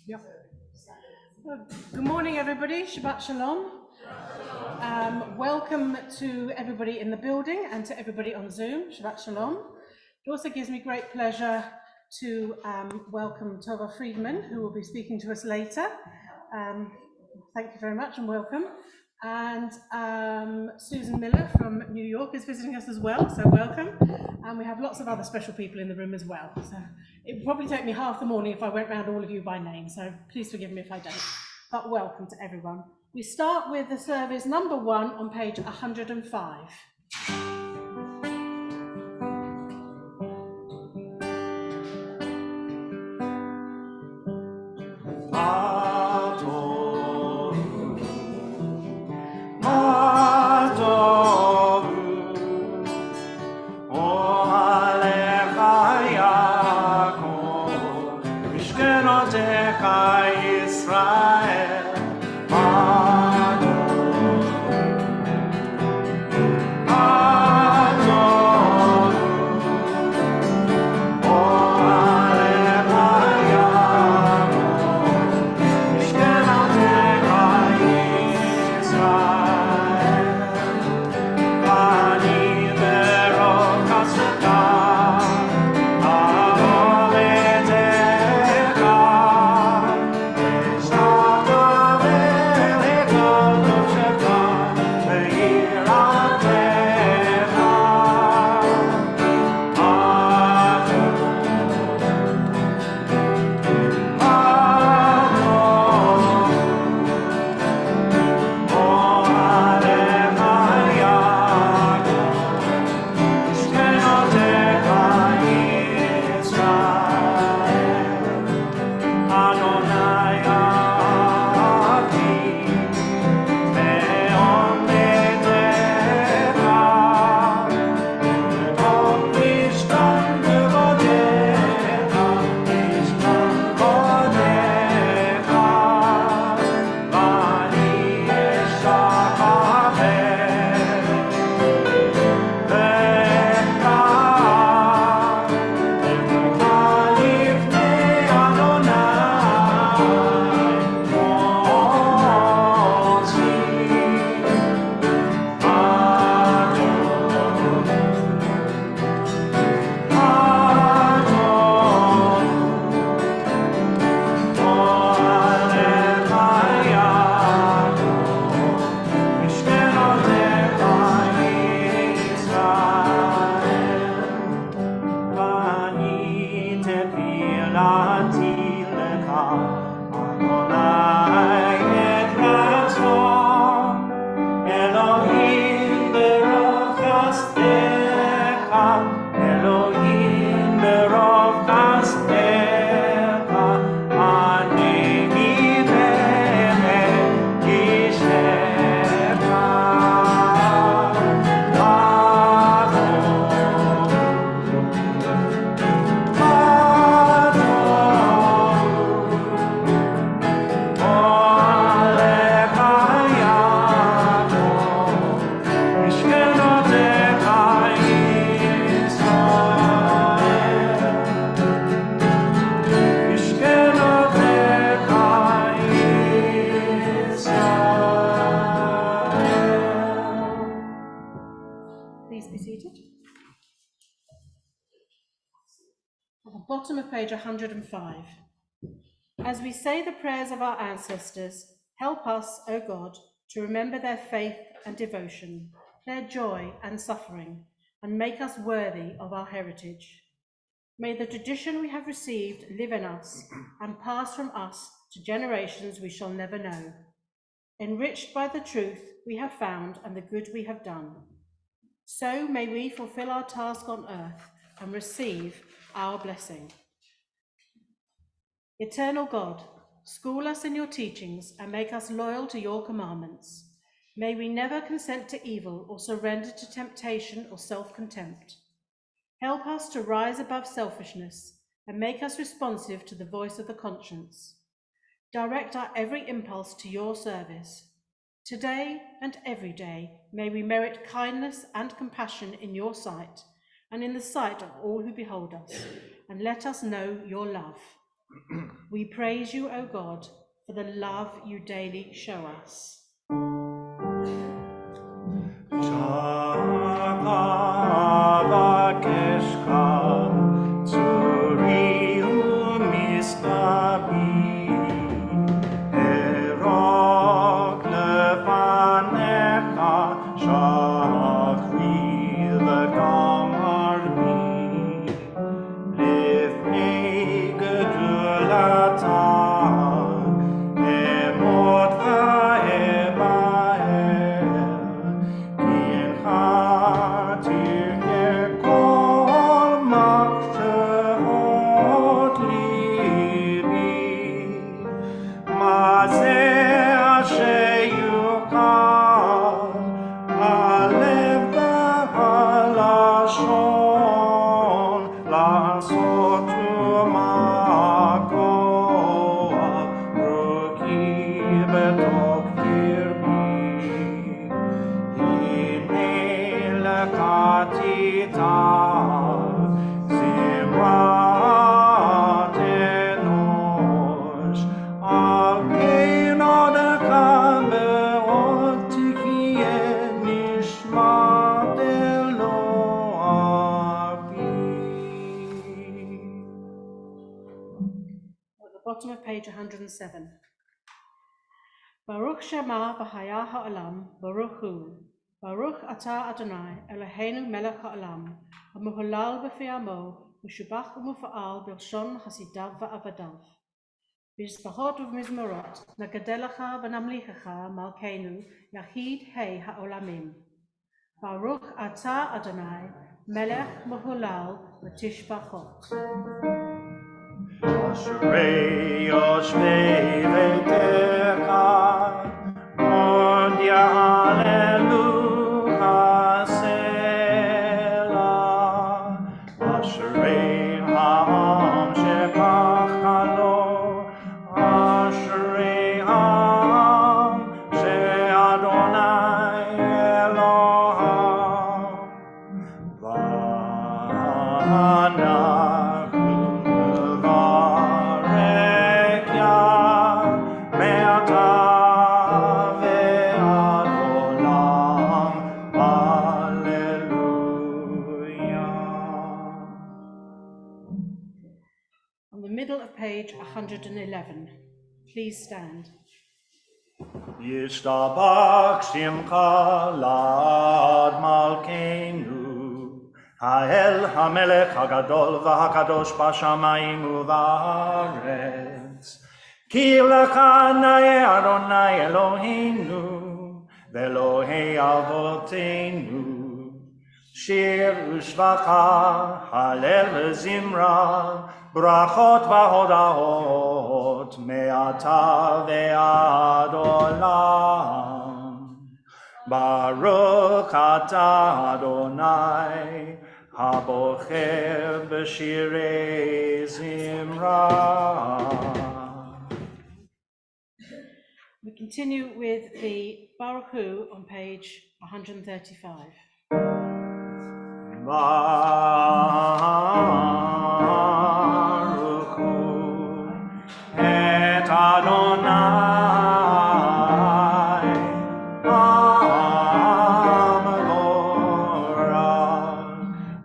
Yeah. Good morning, everybody. Shabbat Shalom. Welcome to everybody in the building and to everybody on Zoom. Shabbat Shalom. It also gives me great pleasure to welcome Tova Friedman, who will be speaking to us later. Thank you very much and welcome. And Susan Miller from New York is visiting us as well, so welcome. And we have lots of other special people in the room as well. So it would probably take me half the morning if I went round all of you by name, so please forgive me if I don't. But welcome to everyone. We start with the service number 1 on page 105. Page 105. As we say the prayers of our ancestors, help us, O God, to remember their faith and devotion, their joy and suffering, and make us worthy of our heritage. May the tradition we have received live in us and pass from us to generations we shall never know, enriched by the truth we have found and the good we have done. So may we fulfill our task on earth and receive our blessing. Eternal God, school us in your teachings and make us loyal to your commandments. May we never consent to evil or surrender to temptation or self-contempt. Help us to rise above selfishness and make us responsive to the voice of the conscience. Direct our every impulse to your service. Today and every day, may we merit kindness and compassion in your sight and in the sight of all who behold us, and let us know your love. We praise you, O God, for the love you daily show us. Bottom of page 107. Baruch Shema v'haya ha'olam, Baruch Hu. Baruch atah Adonai, Eloheinu melech ha'olam, ha'muhalal b'fi amo, v'shubach u'mufa'al b'lshon hasidav v'avadav. V'yizbahot u'v'mizmorot, nagadelecha v'namlichecha malkeinu, yachid hei ha'olamim. Baruch atah Adonai, melech muhalal v'tishbachot. Ashrei yoshvei ve'techa, od ya'alelu ha'selah. Ashrei ha'am shepachalo, ashrei ha'am she'Adonai Eloham. On the middle of page 111, please stand. Yishtabach Shimcha Lad Malkeinu, Ha'el HaMelech HaGadol VaHaKadosh B'Shamayim u'Va'aretz. Ki lecha na'eh Adonai Eloheinu, V'Elohei Avotenu. Shir u'shvacha, Halel v'zimra, Brachot v'hodahot, Me'ata ve'ad olam. Baruch atah Adonai, Habocher b'shirei zimra. We continue with the Baruch Hu on page 135. Baruch Hu et Adonai Hamevorach.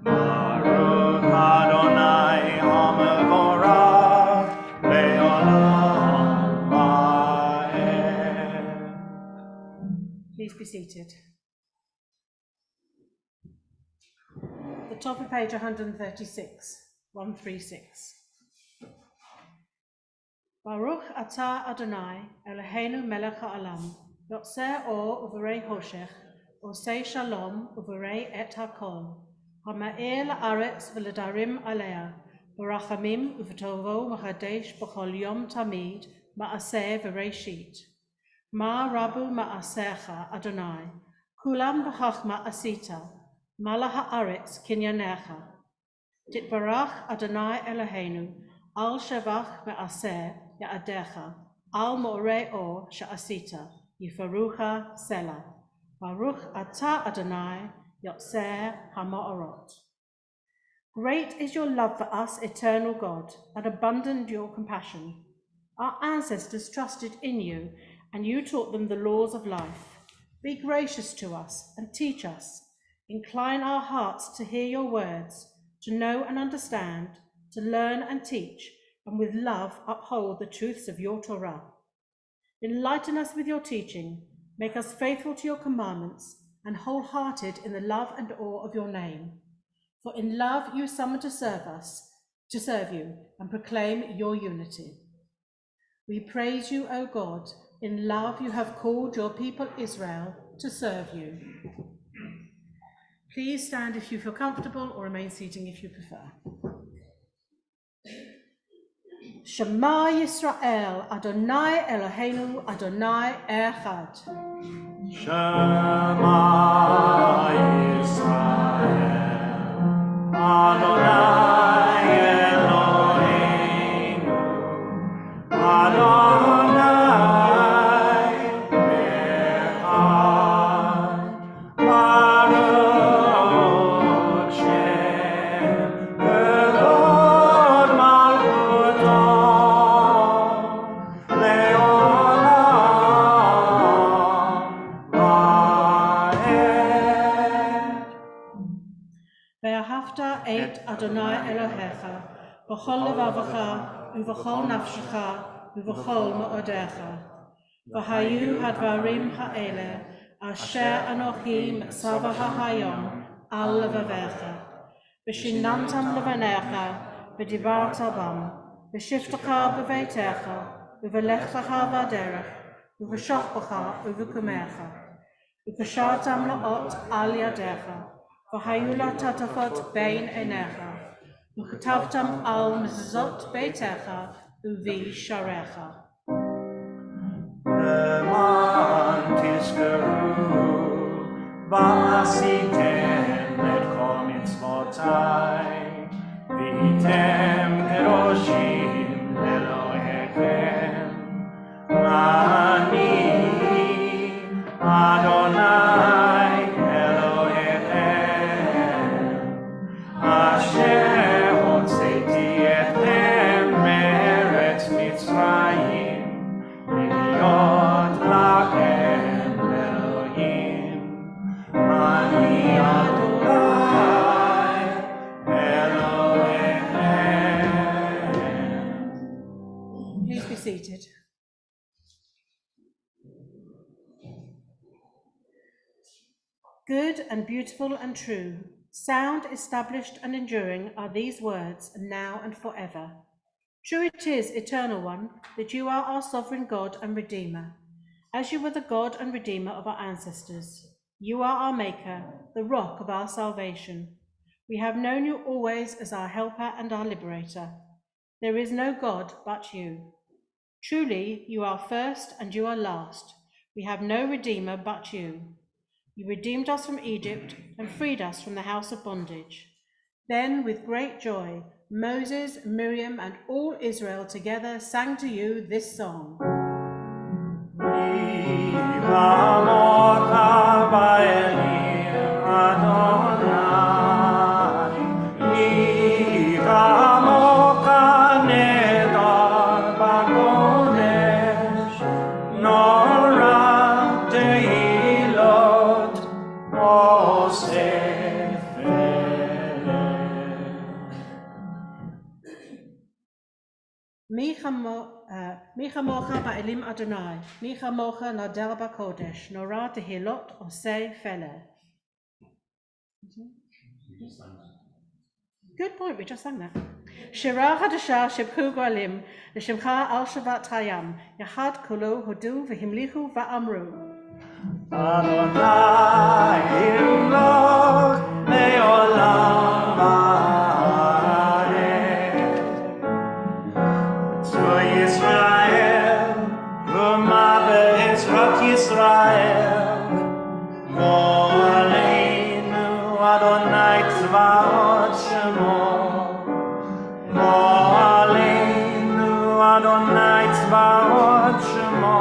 Baruch Adonai Hamevorach le'olam va'ed. Please be seated. The top of page 136. Baruch atah Adonai, Eloheinu melech ha'olam, yotzeh or u'varei hoshech, osei shalom u'varei et hakol, ha'ma'ir la'aretz v'ledarim alea, b'rachamim u'v'tovo machadesh b'chol yom tamid, ma'aseh v'reishit. Ma rabu ma'asecha Adonai, kulam b'chachma asita, Mala ha'aretz kinyanecha. Titbarach Adonai Eloheinu, al shavach me'aseh ya'adecha, al mo'orei or sha'asita, yifarucha selah. Baruch atah Adonai, yotzeh ha'mo'orot. Great is your love for us, eternal God, and abundant your compassion. Our ancestors trusted in you, and you taught them the laws of life. Be gracious to us and teach us. Incline our hearts to hear your words, to know and understand, to learn and teach, and with love uphold the truths of your Torah. Enlighten us with your teaching, make us faithful to your commandments, and wholehearted in the love and awe of your name. For in love you summon to serve you, and proclaim your unity. We praise you, O God. In love you have called your people Israel to serve you. Please stand if you feel comfortable, or remain seated if you prefer. Shema Yisrael, Adonai Eloheinu, Adonai Echad. Shema Yisrael, Adonai Eloheinu, Adonai Echad. Baruch Shem Kevod Malchuto Leolam Vaed. Ve'ahavta et Adonai Elohecha, v'chol levavecha, u'v'chol nafshecha, u'v'chol ma'odecha. V'hayu hadvarim ha'ele, asher anochi me'sava ha'hayom, al levavecha. V'shinantam levanecha, v'dibarta bam, v'shiftecha b'veitecha, v'v'lechtecha v'aderech, v'v'shachbecha u'v'kumecha. V'kashartam la'ot al yadecha, v'hayu la'tatafot bein einecha, v'chatavtam al mezuzot beitecha u'vi sharecha. Leman tizkeru v'asitem et kol mitzvotai v'hitem kedoshim Elohechem ani Adonai Elohechem asher hotzeti etchem me'eretz Mitzrayim להיות לכם אלוהים, אני אדוני אלוהיכם. Please be seated. Good and beautiful and true, sound, established and enduring are these words, now and forever. True it is, Eternal One, that you are our sovereign God and Redeemer, as you were the God and Redeemer of our ancestors. You are our Maker, the rock of our salvation. We have known you always as our helper and our liberator. There is no God but you. Truly, you are first and you are last. We have no Redeemer but you. You redeemed us from Egypt and freed us from the house of bondage. Then, with great joy, Moses, Miriam, and all Israel together sang to you this song. Mi chamocha ba'elim Adonai, mi chamocha nader b'kodesh, nora tehilot osei feleh. Good point, we just sang that. Shira hadashah shebchu goalim, l'shemcha al Shabbat hayam, yachad kolo hodu v'himlichu va'amru. Adonai imloch le'olam va'ed. To Yisrael, Ruma be'ezrat Yisrael, Mo aleinu Adonai tzvaot shemo, Mo aleinu Adonai tzvaot shemo,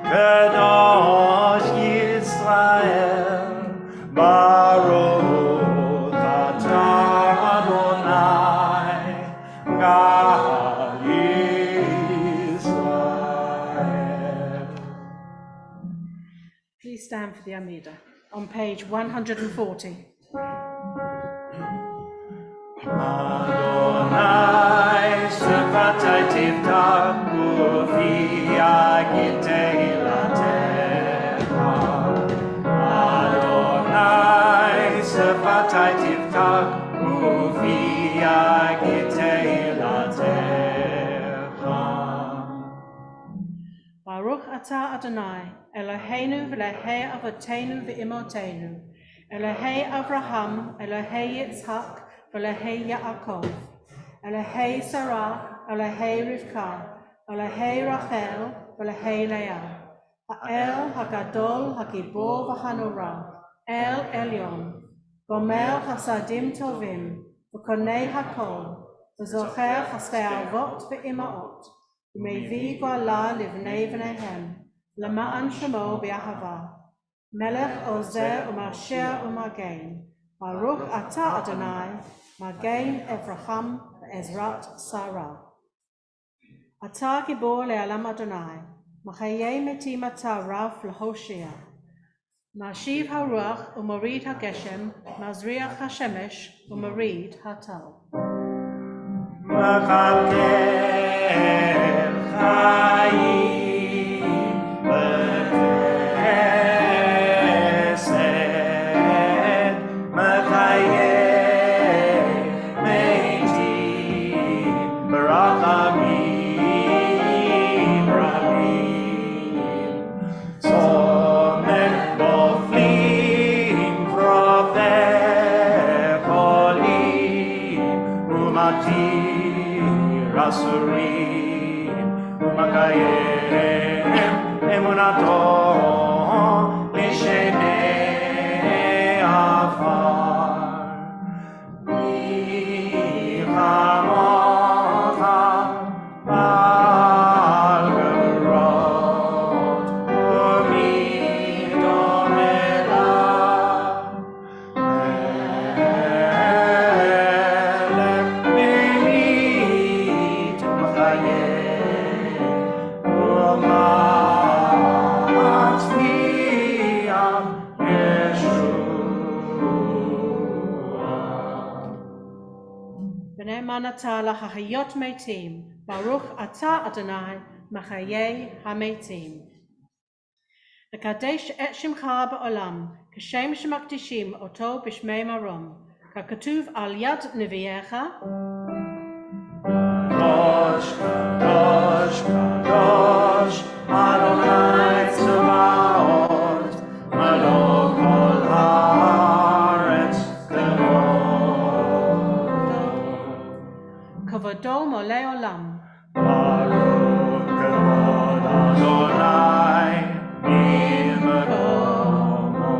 Kadosh Yisrael, Baruch atah please stand for the Amida on page 140. Adonai sefatai tiftach ufia gitei latecha. Adonai sefatai tiftach ufia gitei latecha. Baruch atah Adonai, Eloheinu v'Elokei avotenu v'imotenu, Elohei Avraham, Elohei Yitzhak, Elohei Yaakov, Elohei Sarah, Elohei Rivka, Elohei Rachel, Elohei Leah, Ha'el HaGadol HaGibor v'Hanora, El Elyon, Gomer Chasadim Tovim, V'konei HaKol, V'zocher Chasdei Avot v'Imaot, V'mevii Goala Livnei V'neihem, L'ma'an Shemo B'Ahava, Melech Ozer U'Mashiach U'Magen, Baruch atah Adonai, Magen Evraham Ezrat Sarah. Atah Gibor Le'alam Adonai, Machayei Metim atah Rav L'Hoshea. Mashiv HaRuach U'Morid HaGeshem, Mazriach HaShemesh U'Morid HaTal. Mechalkel Chayim B'Chesed, Mechayeh Meitim B'Rachamim Rabim, Tzomech Boflim Profeh Cholim Umatir Asurim Umakayem Emunato Mishenei Afar Milchamocha Bal Gerot U'midom Elav Melech Memit Machayeh U'Matzliach Yeshua. B'nei manatah lahayot meitim, Baruch atah Adonai, Machayei hametim. L'kadesh et shimcha ba'olam, Kashem shemakdishim oto b'shmei marom, Ka'katuv al yad neviecha, Kadosh, Kadosh, Kadosh, Adonai Tzevaot, Melech kol haaretz kavod. Kavodo molei olam, Baruch kavod Adonai b'mekomo.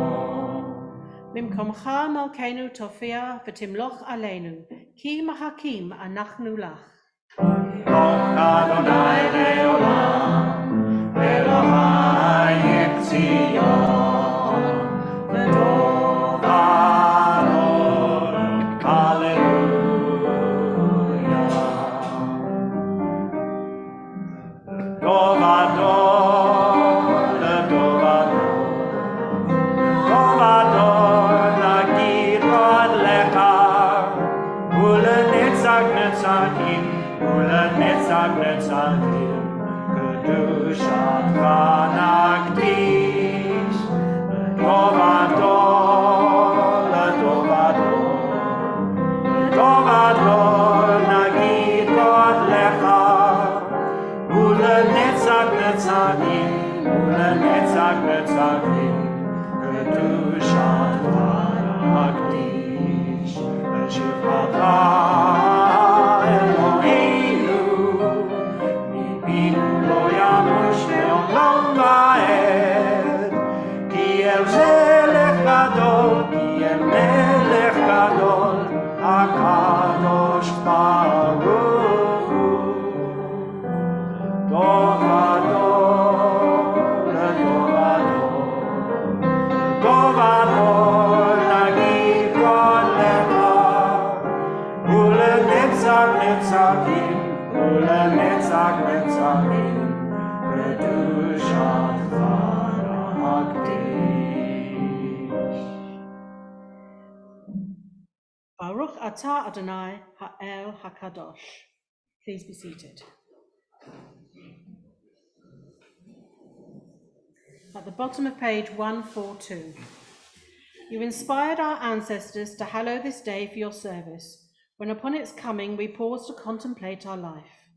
Mimkomcha malkeinu tofia v'timloch aleinu, Ki mahakim anachnu lach. Baruch Adonai le'olam, Elohai Etzion, V'tov Adon, Hallelujah. Tov Adon, Tov Adon, Tov Adon, Nagid Vod Lecha, Ulenetzach Netzachim, Ulenetzach Netzachim, Kedushatcha Nagdish, Tov Adon, Tov Adon, Tov Adon, Nagid Vod Lecha, Ulenetzach Netzachim, Ulenetzach Netzachim, Kedushatcha Nagdish, V'shivcha Eloheinu, Mipinu lo yamush le'olam va'ed, Ki el Melech Gadol, Ki el Melech Gadol, HaKadosh Baruch Hu. Tov Adon, Tov Adon, Tov Adon, Nagid Vod Lecha, Ulenetzach Netzachim, Ulenetzach Netzachim, Kedushatcha Baruch atah Adonai ha'el hakadosh. Please be seated. At the bottom of page 142. You inspired our ancestors to hallow this day for your service, when upon its coming we pause to contemplate our life.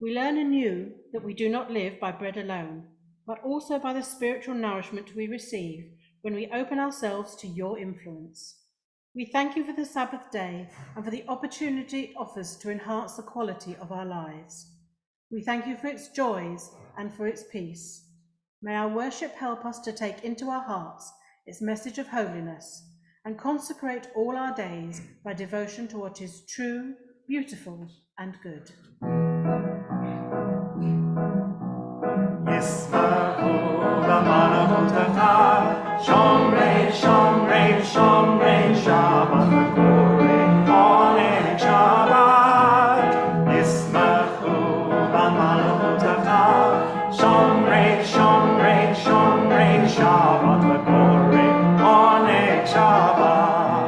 We learn anew that we do not live by bread alone, but also by the spiritual nourishment we receive when we open ourselves to your influence. We thank you for the Sabbath day and for the opportunity it offers to enhance the quality of our lives. We thank you for its joys and for its peace. May our worship help us to take into our hearts its message of holiness and consecrate all our days by devotion to what is true, beautiful, and good. Shomrei, Shomrei, Shomrei, Shabbat Morning Shabbat. Yismachu b'malchutecha. Shomrei, Shomrei, Shomrei, Shabbat Morning Shabbat.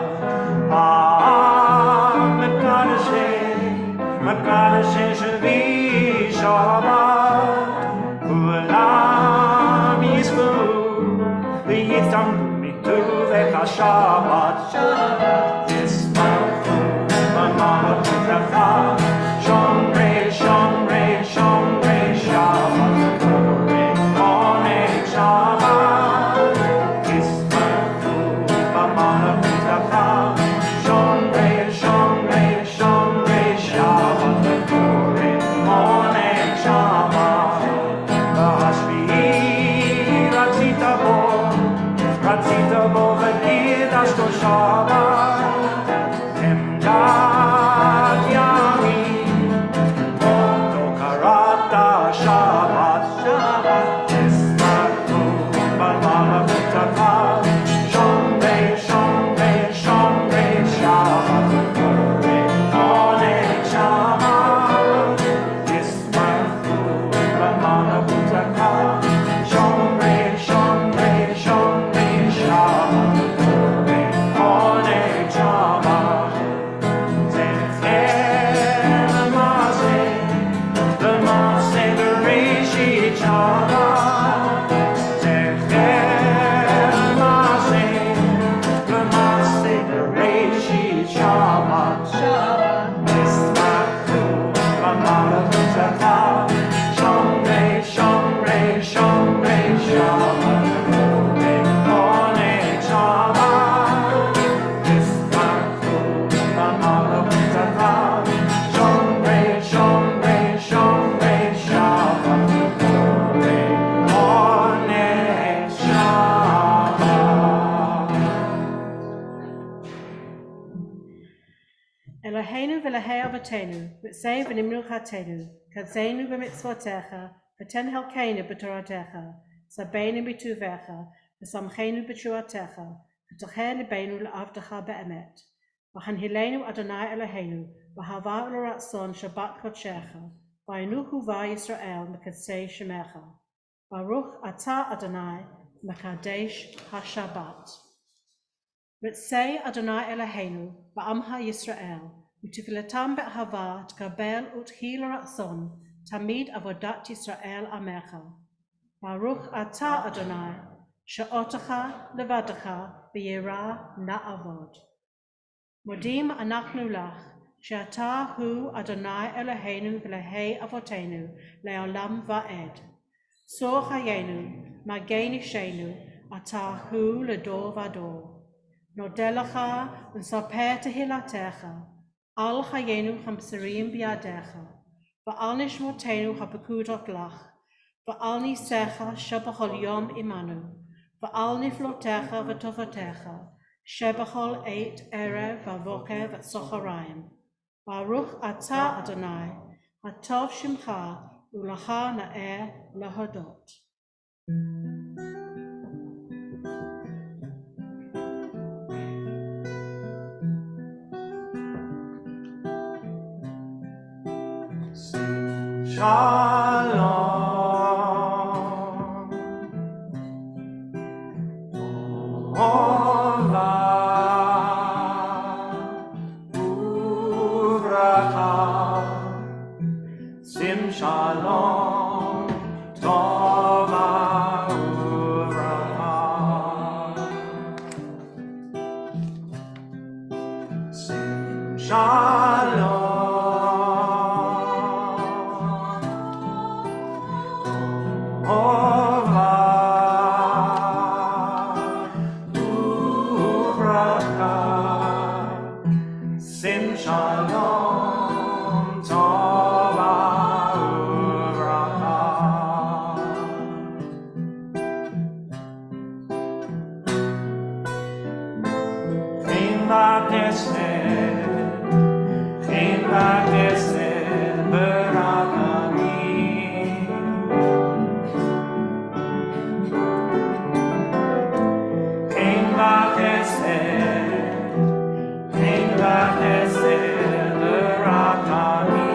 Mekadashei Shvi Shabbat. Kulam Yisrael. V'yitzamru to the Shabbat. Yismachu b'malchutecha. Shomrei, Shomrei, Shomrei, Shabbat Morning Shabbat. Yismachu b'malchutecha. Shomrei, Shomrei, Shomrei, Shabbat Morning Shabbat. V'hashvi'i ratzita bo. Ratzita bo v'kidashto Shabbat. Emdat yamim. Oto karata Shabbat. Yismachu b'malchutecha. Shomrei, Shomrei, Shomrei, Shabbat Morning Shabbat. Yismachu b'malchutecha. Shomrei, Shomrei, Shomrei, Shabbat Morning Shabbat. Zecher l'maseh b'reshit Shabbat. Zecher l'maseh b'reshit Shabbat. Yismachu b'malchutecha. Shomrei, Shomrei, Shomrei, Shabbat Morning Shabbat. Yismachu b'malchutecha. Shomrei, Shomrei, Shomrei, Shabbat Morning Shabbat. Eloheinu v'Elahei Avotenu, v'tzei v'nimnu chatenu, kadzeinu b'mitzvotecha, v'ten helkeinu b'toratecha, sabeinu b'tuvecha, v'samcheinu b'shuatecha, v'tocher libeinu l'avdecha be'emet. V'chanhilenu Adonai Eloheinu, v'hava l'ratzon Shabbat kodshecha, v'yinuchu va Yisrael mekadsei shemecha. Baruch atah Adonai mekadesh ha-Shabbat. V'tzei Adonai Eloheinu ba'amha Yisrael, u'tifilatam be'ahava t'kabel u'tchil ratzon, tamid avodat Yisrael amecha. Baruch atah Adonai, she'otecha levadecha v'yira na'avod. Modim anachnu lach, she'ata hu Adonai Eloheinu v'Elahei avotenu le'olam va'ed. Sor chayenu, magen ishenu, ata hu ledor vador. Nodelecha v'saper tehilatecha, al chayenu chamserim biadecha, v'al nishmotenu hapekudot lach, v'al nisecha shebachol yom imanu, v'al niflotecha v'tovotecha, shebachol eit erev v'avoker v'tzochorayim. Baruch atah Adonai, hatov shimcha, u'lacha na'er lahodot. Shalom. Sim Shalom Tova Uvracha. In Vakesed Berakani. In Vakesed Berakani.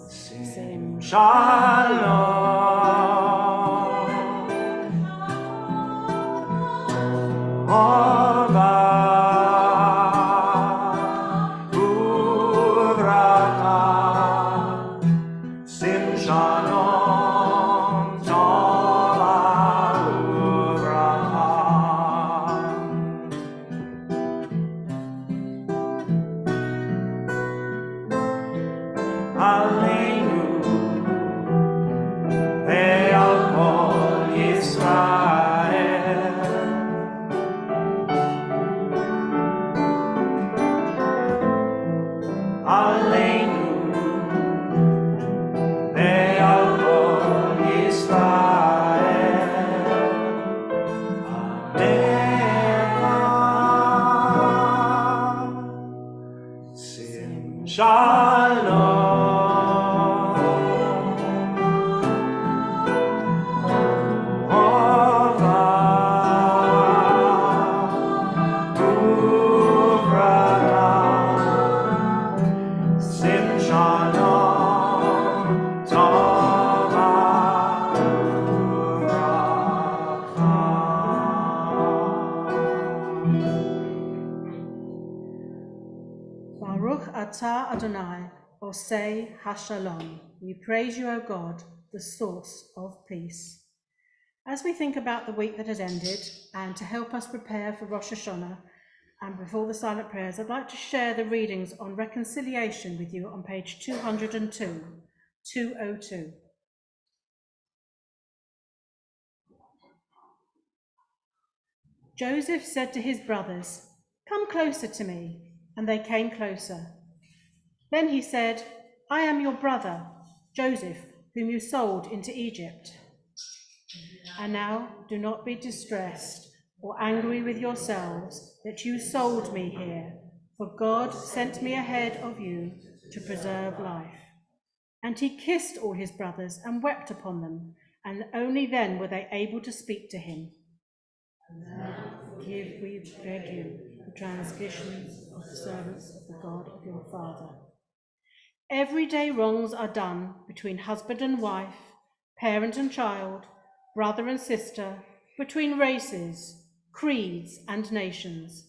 Sim Shalom. Baruch atah Adonai, Osei Hashalom. We praise you, O God, the source of peace. As we think about the week that has ended, and to help us prepare for Rosh Hashanah and before the silent prayers, I'd like to share the readings on reconciliation with you on page 202. Joseph said to his brothers, "Come closer to me," and they came closer. Then he said, "I am your brother, Joseph, whom you sold into Egypt. And now do not be distressed or angry with yourselves that you sold me here, for God sent me ahead of you to preserve life." And he kissed all his brothers and wept upon them, and only then were they able to speak to him. Forgive, we beg you, the transgressions of the servants of the God of your father. Everyday wrongs are done between husband and wife, parent and child, brother and sister, between races, creeds, and nations.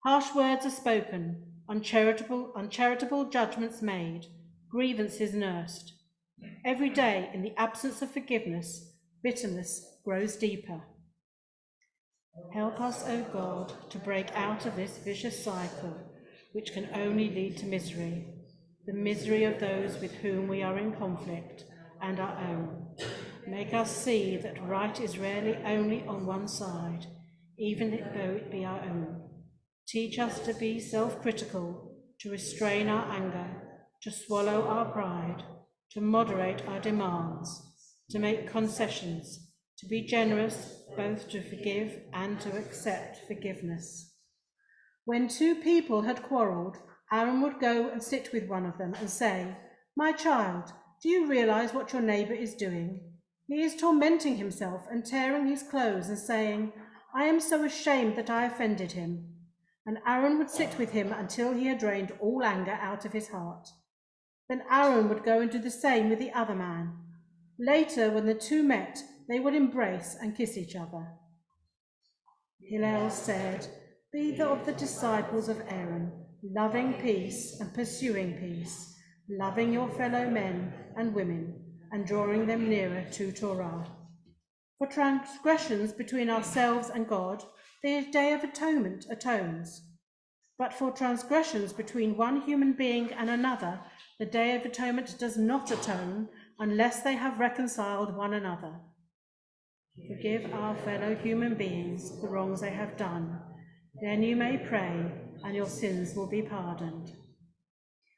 Harsh words are spoken, uncharitable judgments made, grievances nursed. Every day, in the absence of forgiveness, bitterness grows deeper. Help us, O God, to break out of this vicious cycle, which can only lead to misery, the misery of those with whom we are in conflict, and our own. Make us see that right is rarely only on one side, even though it be our own. Teach us to be self-critical, to restrain our anger, to swallow our pride, to moderate our demands, to make concessions, to be generous, both to forgive and to accept forgiveness. When two people had quarrelled, Aaron would go and sit with one of them and say, "My child, do you realize what your neighbor is doing? He is tormenting himself and tearing his clothes and saying, 'I am so ashamed that I offended him.' And Aaron would sit with him until he had drained all anger out of his heart. Then Aaron would go and do the same with the other man. Later, when the two met, they would embrace and kiss each other." Hillel said, "Be of the disciples of Aaron, loving peace and pursuing peace, loving your fellow men and women, and drawing them nearer to Torah. For transgressions between ourselves and God, the Day of Atonement atones. But for transgressions between one human being and another, the Day of Atonement does not atone unless they have reconciled one another. Forgive our fellow human beings the wrongs they have done. Then you may pray, and your sins will be pardoned.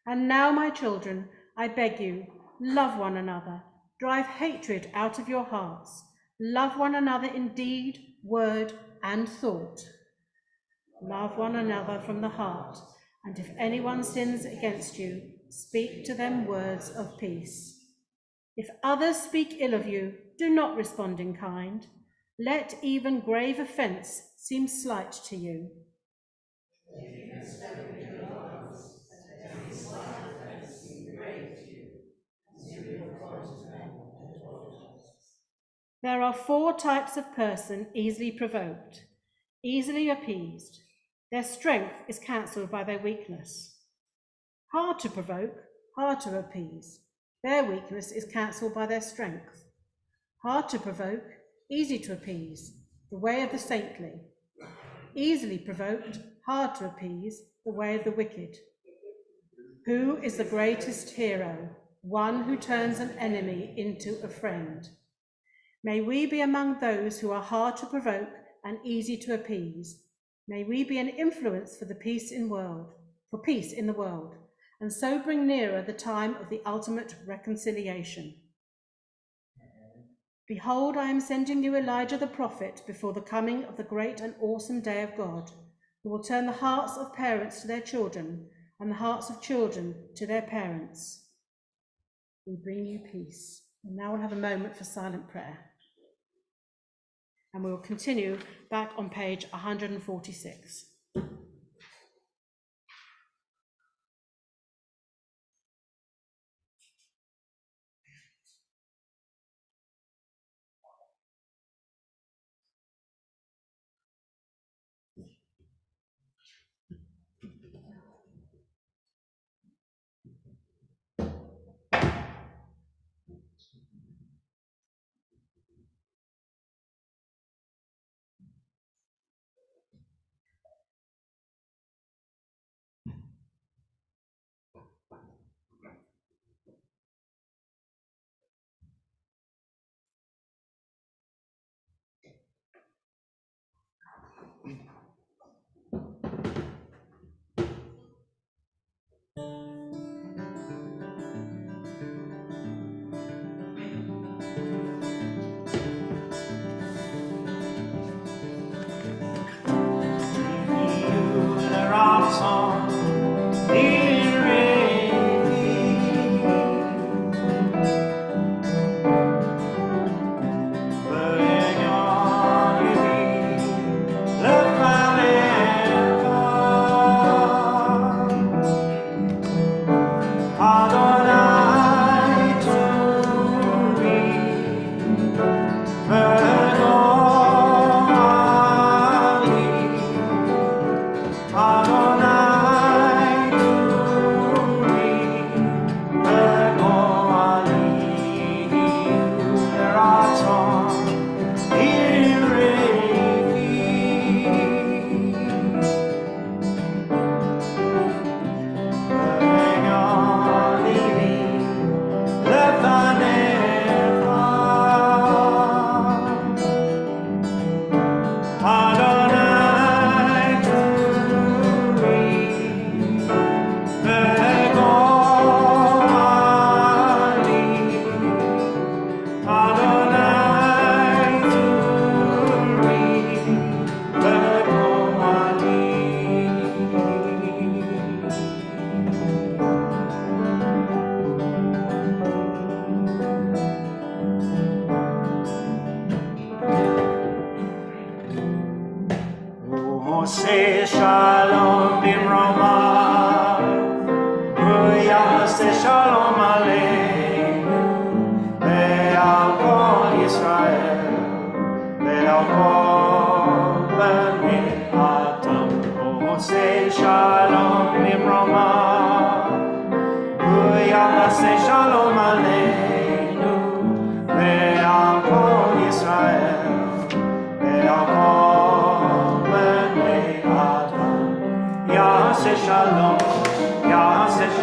And now, my children, I beg you, love one another. Drive hatred out of your hearts. Love one another in deed, word, and thought. Love one another from the heart, and if anyone sins against you, speak to them words of peace. If others speak ill of you, do not respond in kind. Let even grave offence seem slight to you. There are 4 types of person easily provoked, easily appeased. Their strength is cancelled by their weakness. Hard to provoke, hard to appease. Their weakness is cancelled by their strength. Hard to provoke, easy to appease, the way of the saintly. Easily provoked, hard to appease, the way of the wicked. Who is the greatest hero? One who turns an enemy into a friend. May we be among those who are hard to provoke and easy to appease. May we be an influence for peace in the world, and so bring nearer the time of the ultimate reconciliation. Behold, I am sending you Elijah the prophet before the coming of the great and awesome day of God, who will turn the hearts of parents to their children and the hearts of children to their parents. We bring you peace. And now we'll have a moment for silent prayer. And we will continue back on page 146.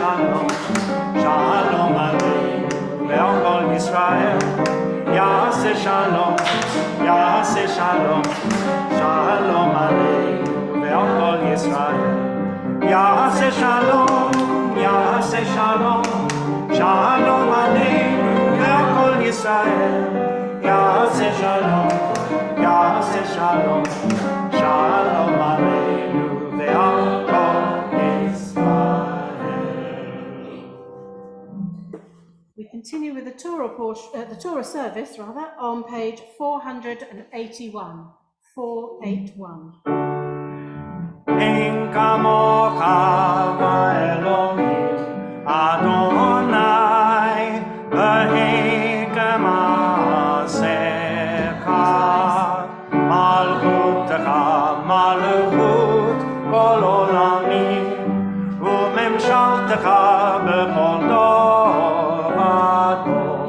שלום, שלום עלינו ועל כל ישראל. יעשה שלום, יעשה שלום, שלום עלינו ועל כל ישראל. יעשה שלום, יעשה שלום, שלום עלינו ועל כל ישראל. יעשה שלום, יעשה שלום, שלום עלינו ועל כל ישראל. We continue with the Torah portion, the Torah service rather, on page 481. 481. אין כמוך באלוהים, אדוני, ואין כמעשיך. מלכותך מלכות כל עולמים, וממשלתך בכל דור ודור.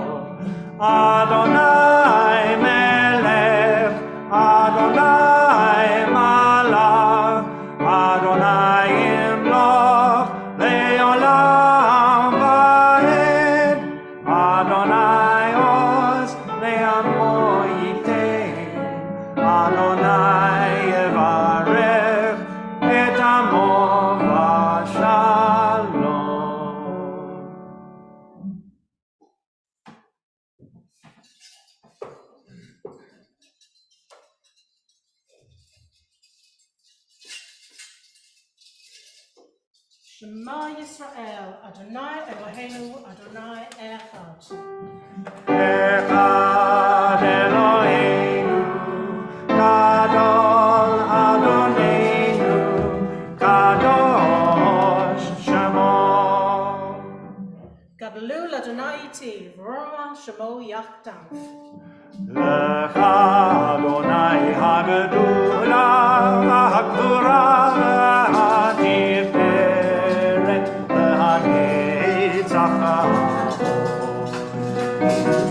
אדוני מלך, אדוני מלך, אדוני ימלוך לעולם ועד. אדוני עוז לעמו ייתן, אדוני יברך את עמו בשלום. Shema Yisrael, Adonai Eloheinu, Adonai Echad. אחד אלוהינו, גדול אדוננו, קדוש שמו. Gadolu Adonai Yitiv, Roma Shemo Yachdav. לך אדוני הגדולה והגבורה והתפארת והנצח.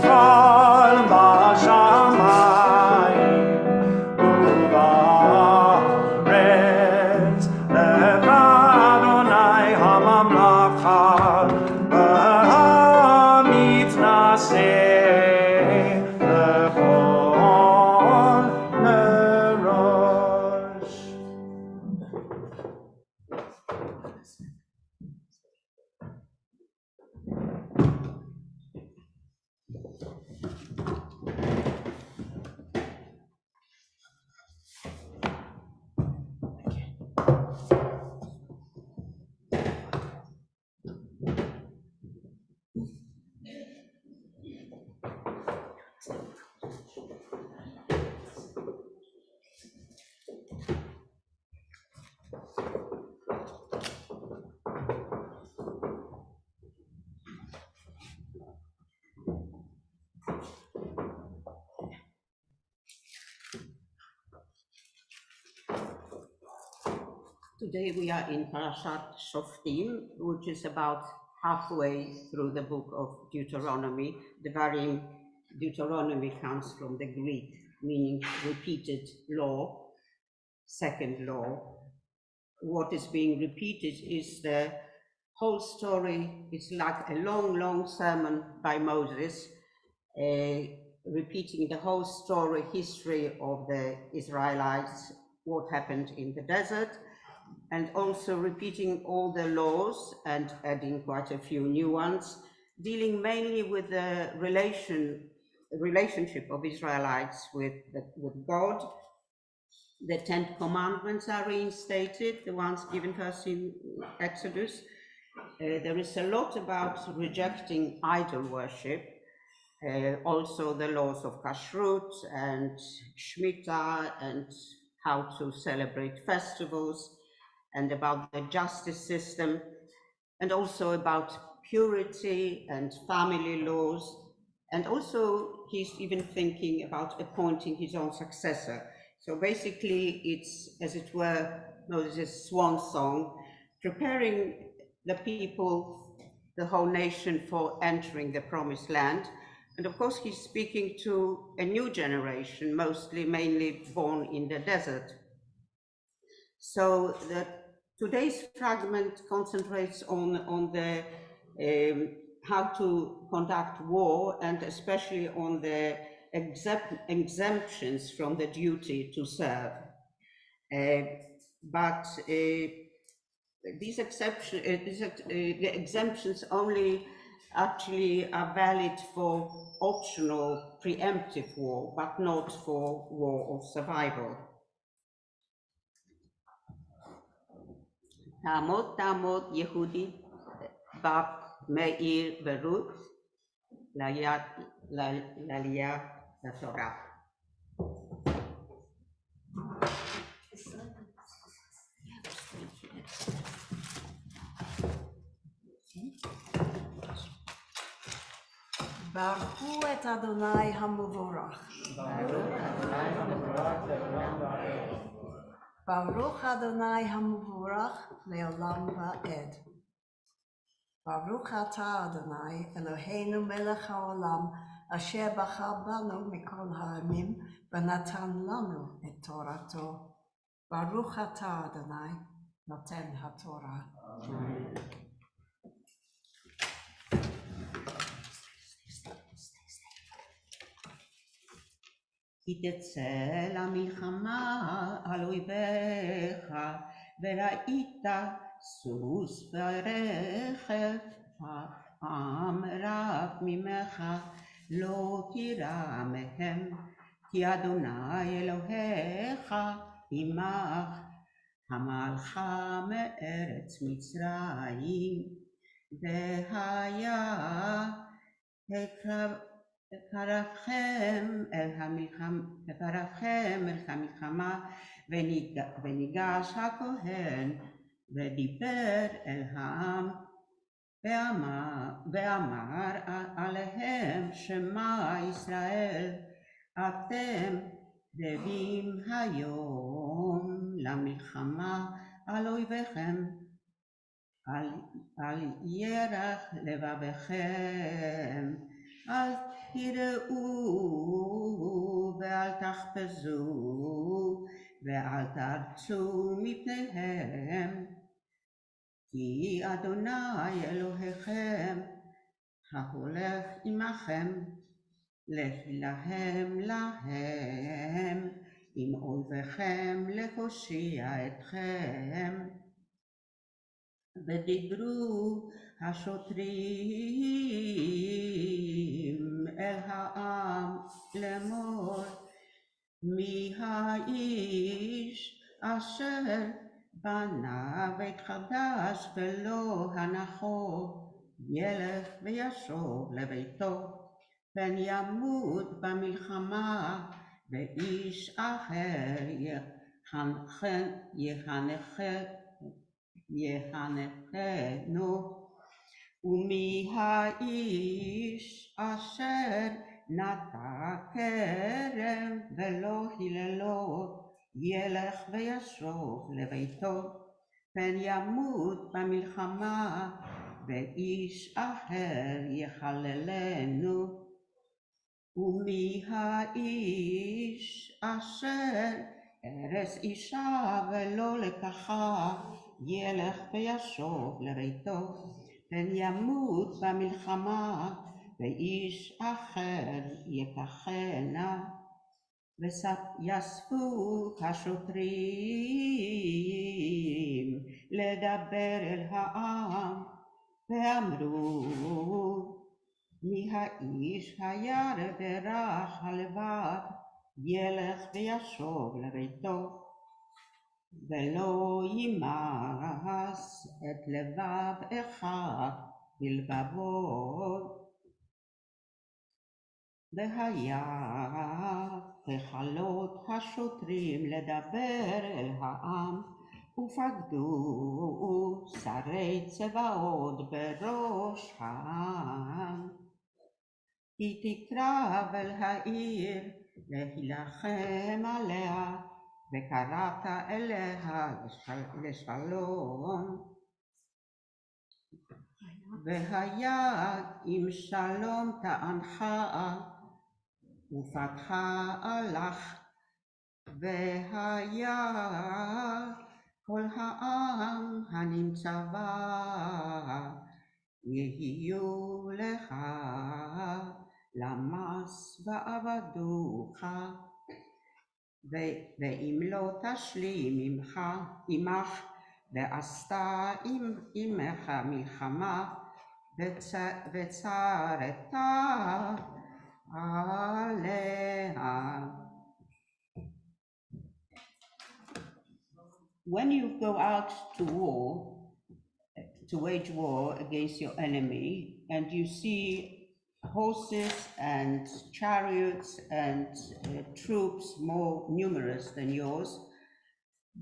כל בשמיים ובארץ, לך אדוני הממלכה והמתנשא לכל מראש. Today we are in Parashat Shoftim, which is about halfway through the book of Deuteronomy. The very Deuteronomy comes from the Greek, meaning repeated law, second law. What is being repeated is the whole story. It's like a long, long sermon by Moses, repeating the whole story, history of the Israelites, what happened in the desert, and also repeating all the laws and adding quite a few new ones, dealing mainly with the relationship of Israelites with God. The 10 commandments are reinstated, the ones given to us in Exodus. There is a lot about rejecting idol worship, also the laws of kashrut and shmita and how to celebrate festivals, and about the justice system, and also about purity and family laws. And also he's even thinking about appointing his own successor. So basically it's, as it were, Moses' swan song, preparing the people, the whole nation, for entering the promised land. And of course he's speaking to a new generation, mainly born in the desert. So that Today's fragment concentrates on the how to conduct war, and especially on the exemptions from the duty to serve. But these the exemptions only actually are valid for optional preemptive war, but not for war of survival. תעמוד יהודי בב מאיר ורות לעלייה לתורה. ברכו את אדוני המבורך. ברוך אדוני המבורך לעולם ועד. ברוך אתה אדוני אלוהינו מלך העולם אשר בחר בנו מכל העמים ונתן לנו את תורתו. ברוך אתה אדוני נותן התורה. כי תצא למלחמה על אויביך, וראית סוס ורכב, העם רב ממך, לא תירא מהם, כי אדוני אלוהיך עמך, המלך מארץ מצרים, והיה קרבכם אל המלחמה, וניגש הכהן ודיבר אל העם, ואמר עליהם שמע ישראל, אתם רבים היום למלחמה על אויביכם, על ירח לבביכם, אל תיראו ואל תחפזו ואל תרצו מפניהם, כי אדוני אלוהיכם ההולך עמכם להילחם להם עם אויביכם להושיע אתכם. ודיברו השוטרים אל העם לאמור, מי האיש אשר בנה בית חדש ולא הנחו, ילך וישוב לביתו, פן ימות במלחמה, ואיש אחר יחנכנו. ומי האיש אשר נטע כרם ולא היללו, ילך וישוב לביתו, פן ימות במלחמה, ואיש אחר יחללנו. ומי האיש אשר ארס אישה ולא לקחה, ילך וישוב לביתו, פן ימות במלחמה, ואיש אחר יקחנה. ויאספו השוטרים לדבר אל העם, ואמרו, מי האיש הירא דרך הלבד, ילך וישוב לביתו, ולא ימאס את לבב אחד בלבבו. והיה ככלות השוטרים לדבר אל העם, ופקדו שרי צבאות בראש העם. כי תקרב אל העיר להילחם עליה, וקראת אליה לשלום. והיה אם שלום טענך, ופתחה הלך, והיה כל העם הנמצא בה, יהיו לך למס ועבדוך, ואם לא תשלים עמך, ועשתה עמך מלחמה, וצרת עליה. When you go out to wage war against your enemy, and you see horses and chariots and troops more numerous than yours,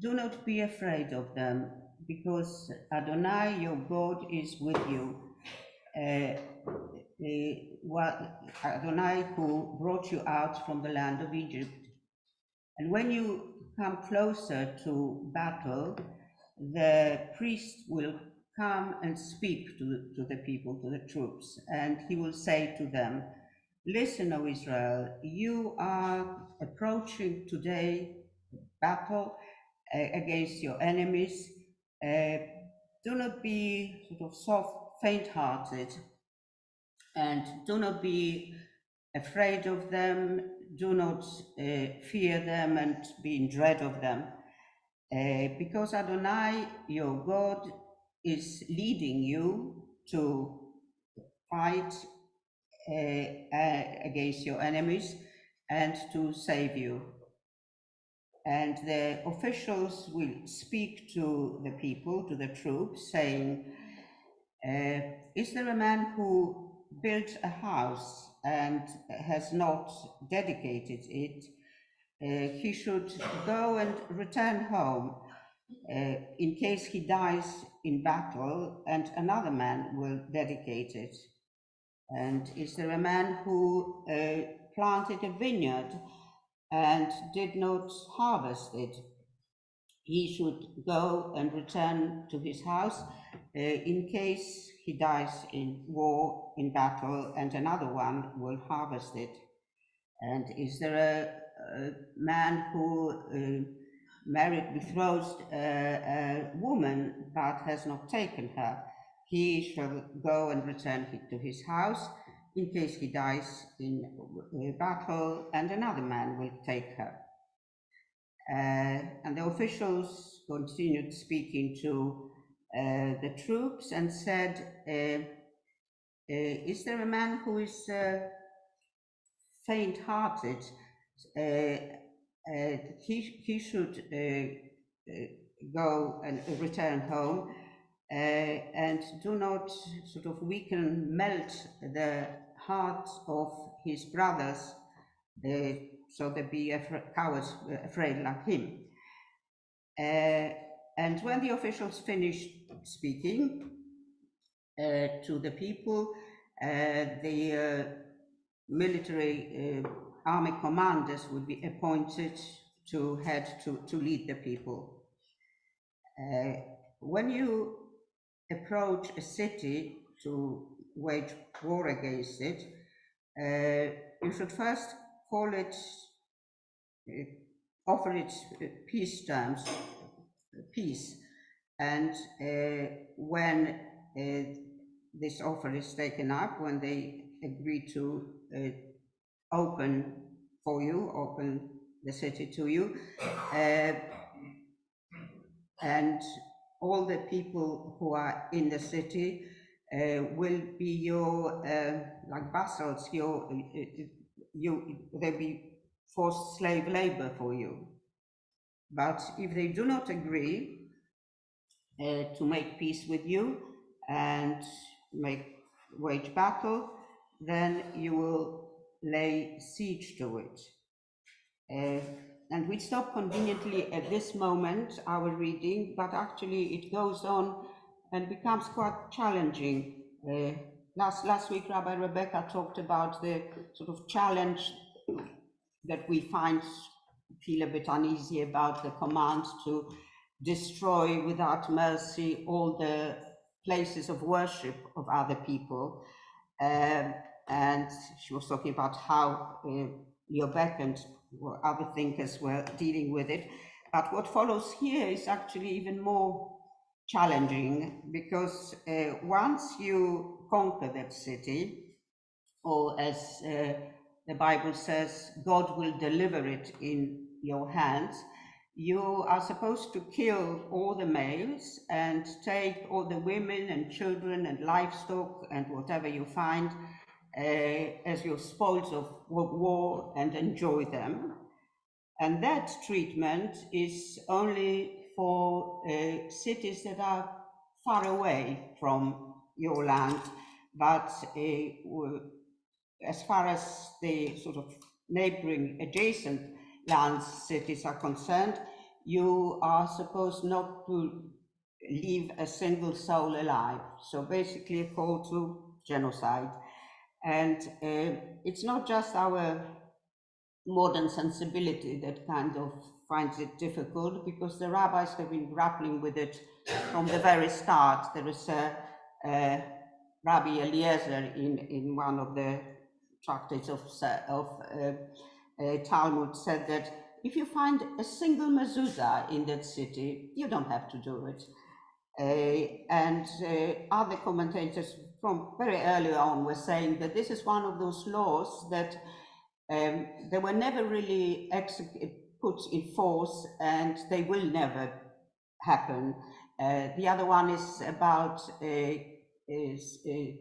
do not be afraid of them, because Adonai, your God, is with you. Adonai, who brought you out from the land of Egypt. And when you come closer to battle, the priest will come and speak to the people, to the troops, and he will say to them, listen, O Israel, you are approaching today battle against your enemies. Do not be sort of soft, faint-hearted, and do not be afraid of them. Do not fear them and be in dread of them, because Adonai, your God, is leading you to fight against your enemies and to save you. And the officials will speak to the people, to the troops, saying, is there a man who built a house and has not dedicated it? He should go and return home in case he dies in battle, and another man will dedicate it. And is there a man who planted a vineyard and did not harvest it? He should go and return to his house in case he dies in war, in battle, and another one will harvest it. And is there a man who betrothed a woman but has not taken her? He shall go and return to his house in case he dies in battle, and another man will take her. And the officials continued speaking to the troops and said, is there a man who is faint-hearted? He should go and return home, and do not sort of melt the hearts of his brothers, so they be cowards, afraid like him. And when the officials finished speaking to the people, the military army commanders would be appointed to lead the people. When you approach a city to wage war against it, you should first call it, offer it peace terms, peace. And when this offer is taken up, when they agree to open the city to you, and all the people who are in the city will be your like vassals. They'll be forced slave labor for you. But if they do not agree to make peace with you and wage battle, then you will lay siege to it. And we stop conveniently at this moment our reading, but actually it goes on and becomes quite challenging. Last week, Rabbi Rebecca talked about the sort of challenge that we feel a bit uneasy about, the command to destroy without mercy all the places of worship of other people. And she was talking about how Leo Beck and other thinkers were dealing with it. But what follows here is actually even more challenging, because once you conquer that city, or as the Bible says, God will deliver it in your hands, you are supposed to kill all the males and take all the women and children and livestock and whatever you find as your spoils of war and enjoy them. And that treatment is only for cities that are far away from your land, but as far as the sort of neighboring adjacent lands, cities are concerned, you are supposed not to leave a single soul alive. So basically a call to genocide. And it's not just our modern sensibility that kind of finds it difficult, because the rabbis have been grappling with it from the very start. There is Rabbi Eliezer in one of the tractates of Talmud said that if you find a single mezuzah in that city, you don't have to do it. And other commentators from very early on were saying that this is one of those laws that they were never really put in force, and they will never happen. The other one is about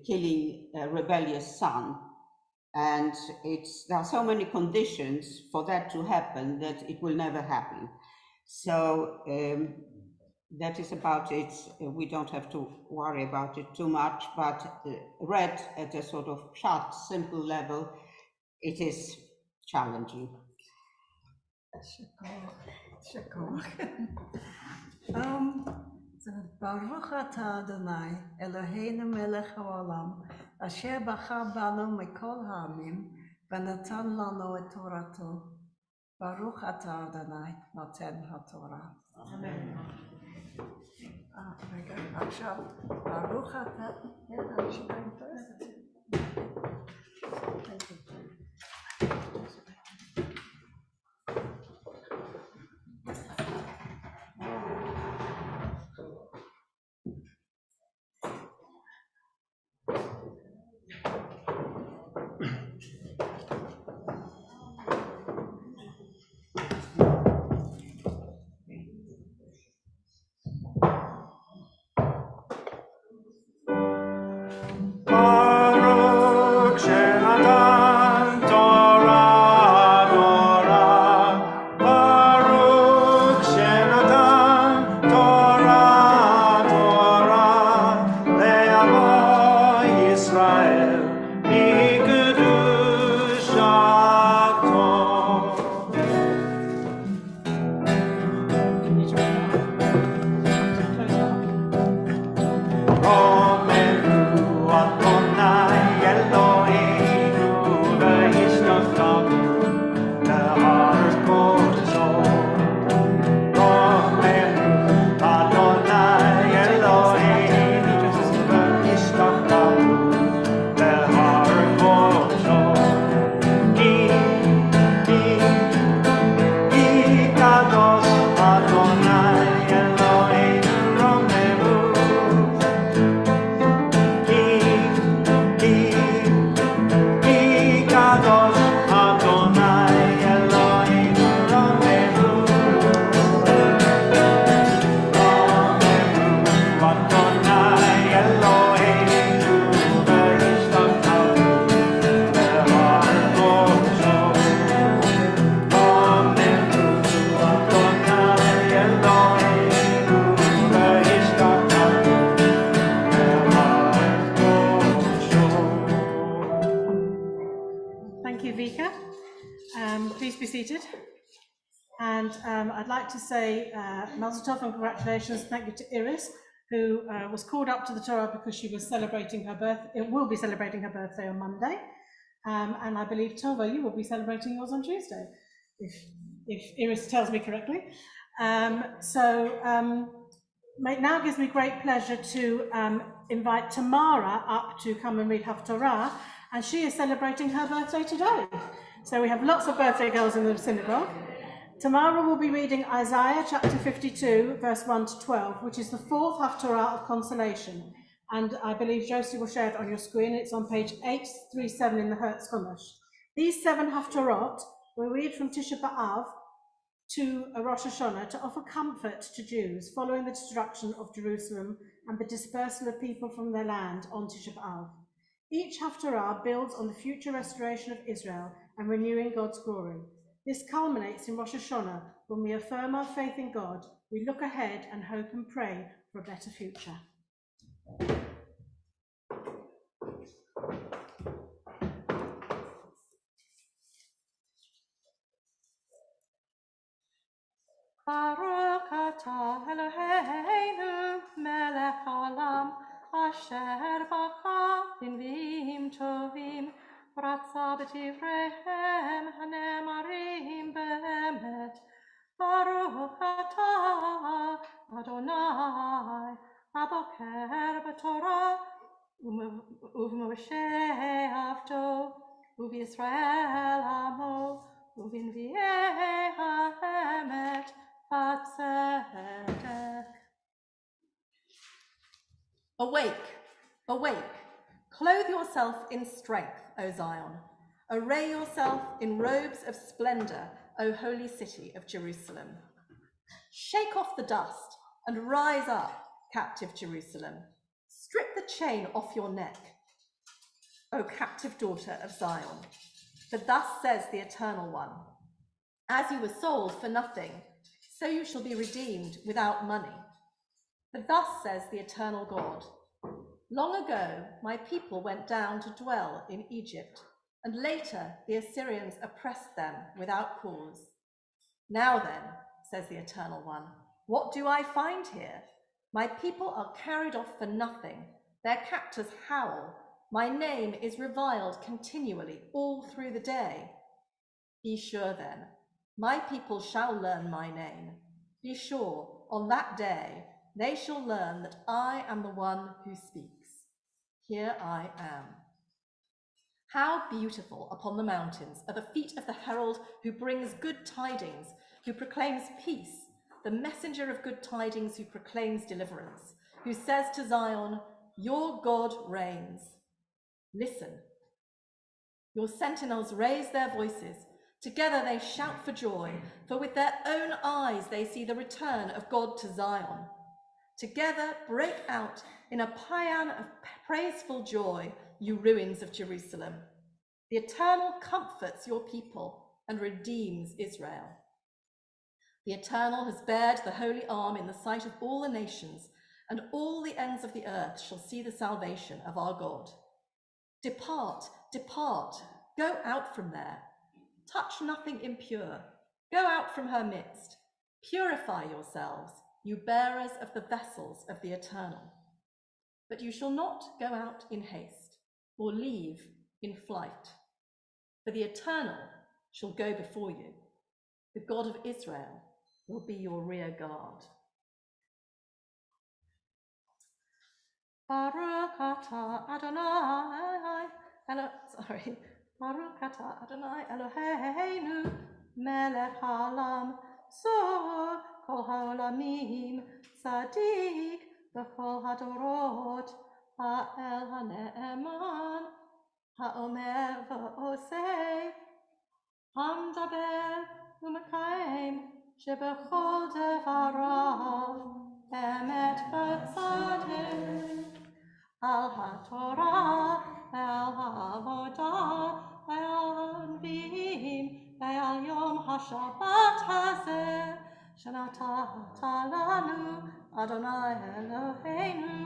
killing a rebellious son. And there are so many conditions for that to happen that it will never happen. So that is about it. We don't have to worry about it too much, but read at a sort of short, simple level, it is challenging. Baruch atah Adonai, Eloheinu melech haolam, asher bachar banu mikol ha'amim, v'natan lanu et torato. Baruch atah Adonai, noten haTorah. Amen. רגע, עכשיו, ברוך אתה, אנשים באים I'd like to say Mazel Tov and congratulations. Thank you to Iris, who was called up to the Torah because she was celebrating her will be celebrating her birthday on Monday. And I believe, Tova, you will be celebrating yours on Tuesday, if Iris tells me correctly. Now gives me great pleasure to invite Tamara up to come and read Haftorah, and she is celebrating her birthday today. So we have lots of birthday girls in the synagogue. Tomorrow we'll be reading Isaiah chapter 52, verse 1 to 12, which is the fourth Haftarah of consolation. And I believe Josie will share it on your screen. It's on page 837 in the Hertz Chumash. These 7 Haftarot we read from Tisha B'Av to Rosh Hashanah to offer comfort to Jews following the destruction of Jerusalem and the dispersal of people from their land on Tisha B'Av. Each Haftarah builds on the future restoration of Israel and renewing God's glory. This culminates in Rosh Hashanah when we affirm our faith in God, we look ahead and hope and pray for a better future. Baruch atah Eloheinu melech haolam asher baka b'nviim tovim ratza b'tivrehem hanemarim be'emet. Baruch atah Adonai aboker b'Torah u'v'Moshe avdo u'v'Yisrael amo u'v'nvi'ei ha'emet. Awake, awake, clothe yourself in strength, O Zion. Array yourself in robes of splendor, O holy city of Jerusalem. Shake off the dust and rise up, captive Jerusalem. Strip the chain off your neck, O captive daughter of Zion. For thus says the Eternal One, as you were sold for nothing, so you shall be redeemed without money. But thus says the eternal God, long ago my people went down to dwell in Egypt, and later the Assyrians oppressed them without cause. Now then, says the Eternal One, what do I find here? My people are carried off for nothing. Their captors howl. My name is reviled continually all through the day. Be sure then, my people shall learn my name. Be sure, on that day, they shall learn that I am the one who speaks. Here I am. How beautiful upon the mountains are the feet of the herald who brings good tidings, who proclaims peace, the messenger of good tidings who proclaims deliverance, who says to Zion, your God reigns. Listen. Your sentinels raise their voices. Together they shout for joy, for with their own eyes they see the return of God to Zion. Together break out in a paean of praiseful joy, you ruins of Jerusalem. The Eternal comforts your people and redeems Israel. The Eternal has bared the holy arm in the sight of all the nations, and all the ends of the earth shall see the salvation of our God. Depart, depart, go out from there. Touch nothing impure. Go out from her midst. Purify yourselves, you bearers of the vessels of the Eternal. But you shall not go out in haste, or leave in flight. For the Eternal shall go before you. The God of Israel will be your rear guard. Baruch atah Adonai, Baruch atah Adonai Eloheinu, melech haolam, zor kol haolamim, tzadik b'chol hadorot, ha'el ha'ne'eman, ha'omer v'osei, ha'mdaber u'mekayim, shebechol devarav, emet v'tzadik. Al haTorah, al ha'avodah, al ha'nviim, al yom ha'shabbat hazeh, shenatata lanu, Adonai Eloheinu,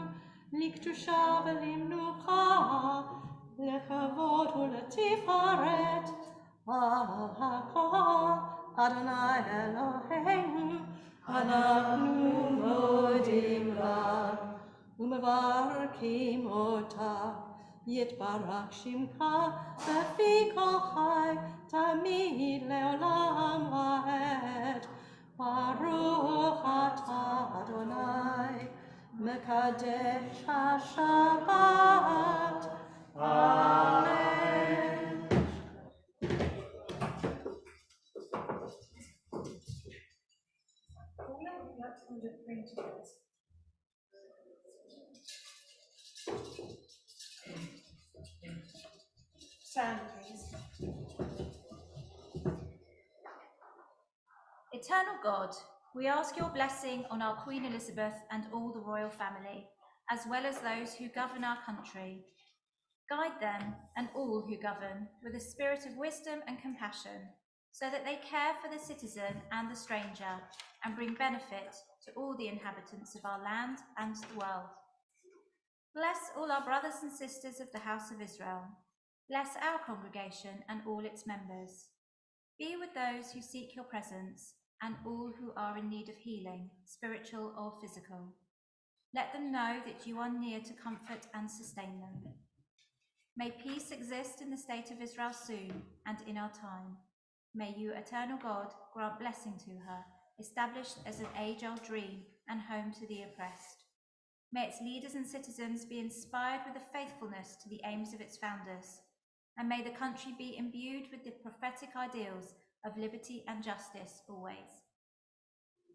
likdusha v'limnucha, lekavod u'letifaret, al ha'kol, Adonai Eloheinu, anachnu modim lach. Umevarkim ota, yitbarach shimcha, befi kol chai, tamid leolam vaed. Baruch atah Adonai, mekadesh haShabbat. Amen. Stand, please. Eternal God, we ask your blessing on our Queen Elizabeth and all the royal family, as well as those who govern our country. Guide them and all who govern with a spirit of wisdom and compassion, so that they care for the citizen and the stranger and bring benefit to all the inhabitants of our land and the world. Bless all our brothers and sisters of the house of Israel. Bless our congregation and all its members. Be with those who seek your presence and all who are in need of healing, spiritual or physical. Let them know that you are near to comfort and sustain them. May peace exist in the state of Israel soon and in our time. May you, eternal God, grant blessing to her, established as an age-old dream and home to the oppressed. May its leaders and citizens be inspired with a faithfulness to the aims of its founders, and may the country be imbued with the prophetic ideals of liberty and justice always.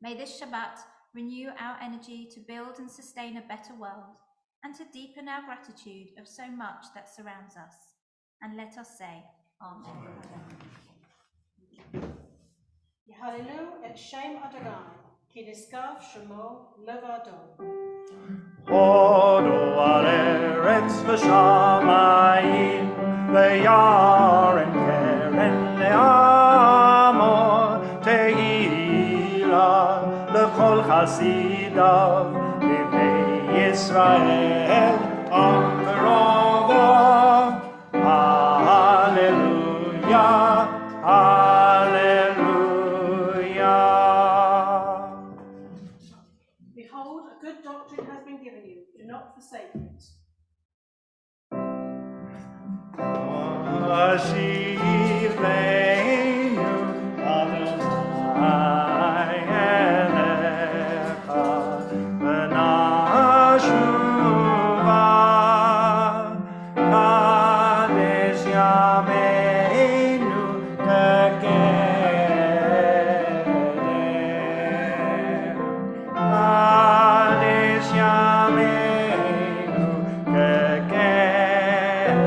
May this Shabbat renew our energy to build and sustain a better world, and to deepen our gratitude of so much that surrounds us. And let us say, Amen. Yehallelu et Shem Adonai, ki niskav shemo levado. Hodu al eretz v'shamayim, v'yaren keren le'amor, tehila l'chol chasidav, b'nei Yisrael, am v'rovo. Hallelujah, hallelujah. Behold, a good doctrine has been given you. Do not forsake it. Ashivenu Adonai elecha v'nashuva kadesh yameinu tekedem kadesh yameinu tekedem.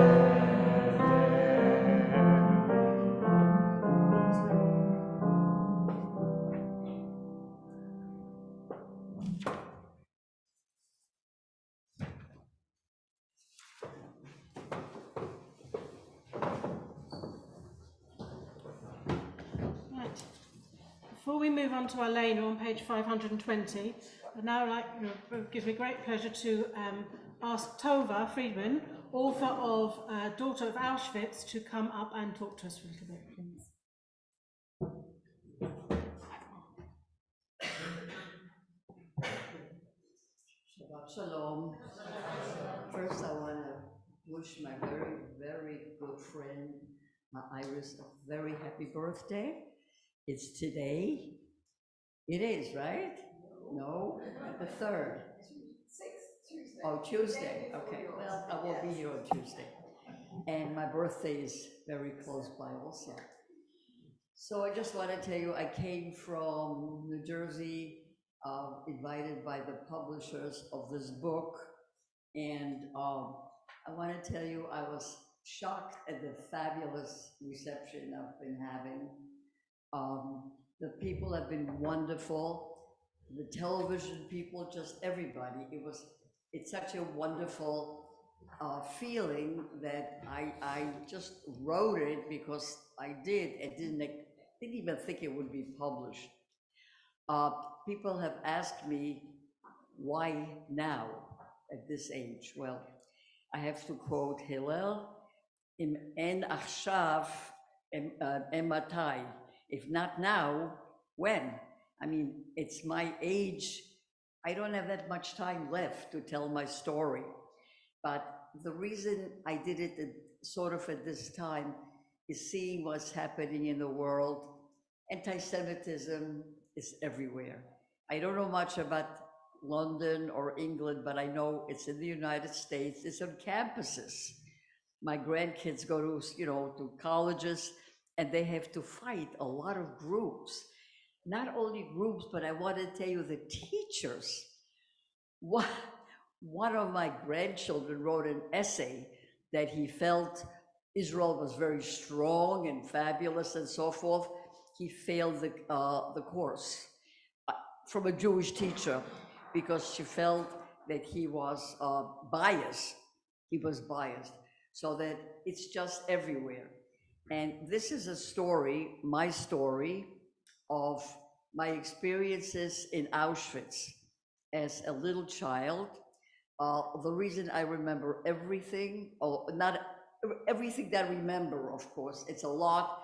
Right. Before we move on to our lane on page 520, I'd now like, it gives me great pleasure to ask Tova Friedman, author of Daughter of Auschwitz, to come up and talk to us for a little bit, please. Shabbat Shalom. First, I want to wish my very, very good friend, Iris, a very happy birthday. It's today. It is, right? No, the 3rd. Oh, Tuesday. Okay, well, I won't be here on Tuesday. And my birthday is very close by also. So I just want to tell you, I came from New Jersey, invited by the publishers of this book. And I want to tell you, I was shocked at the fabulous reception I've been having. The people have been wonderful. The television people, just everybody. It's such a wonderful feeling that I just wrote it because I didn't even think it would be published. People have asked me, why now at this age? Well, I have to quote Hillel, en achshav matai. If not now, when? I mean, it's my age. I don't have that much time left to tell my story. But the reason I did it sort of at this time is seeing what's happening in the world. Anti-Semitism is everywhere. I don't know much about London or England, but I know it's in the United States. It's on campuses. My grandkids go to, to colleges, and they have to fight a lot of groups. not only groups, but I want to tell you the teachers. One of my grandchildren wrote an essay that he felt Israel was very strong and fabulous and so forth. He failed the course from a Jewish teacher because she felt that he was biased. He was biased, so that it's just everywhere. And this is a story, my story, of my experiences in Auschwitz as a little child. The reason I remember everything, or not everything that I remember, of course, it's a lot,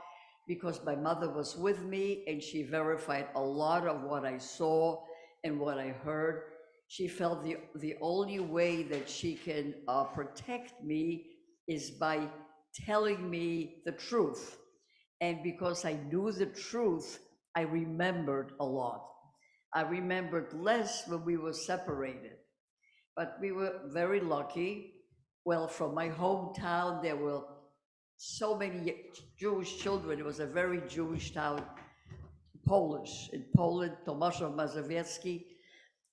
because my mother was with me and she verified a lot of what I saw and what I heard. She felt the only way that she can protect me is by telling me the truth. And because I knew the truth, I remembered a lot. I remembered less when we were separated, but we were very lucky. Well, from my hometown, there were so many Jewish children. It was a very Jewish town, Polish. In Poland, Tomaszów Mazowiecki,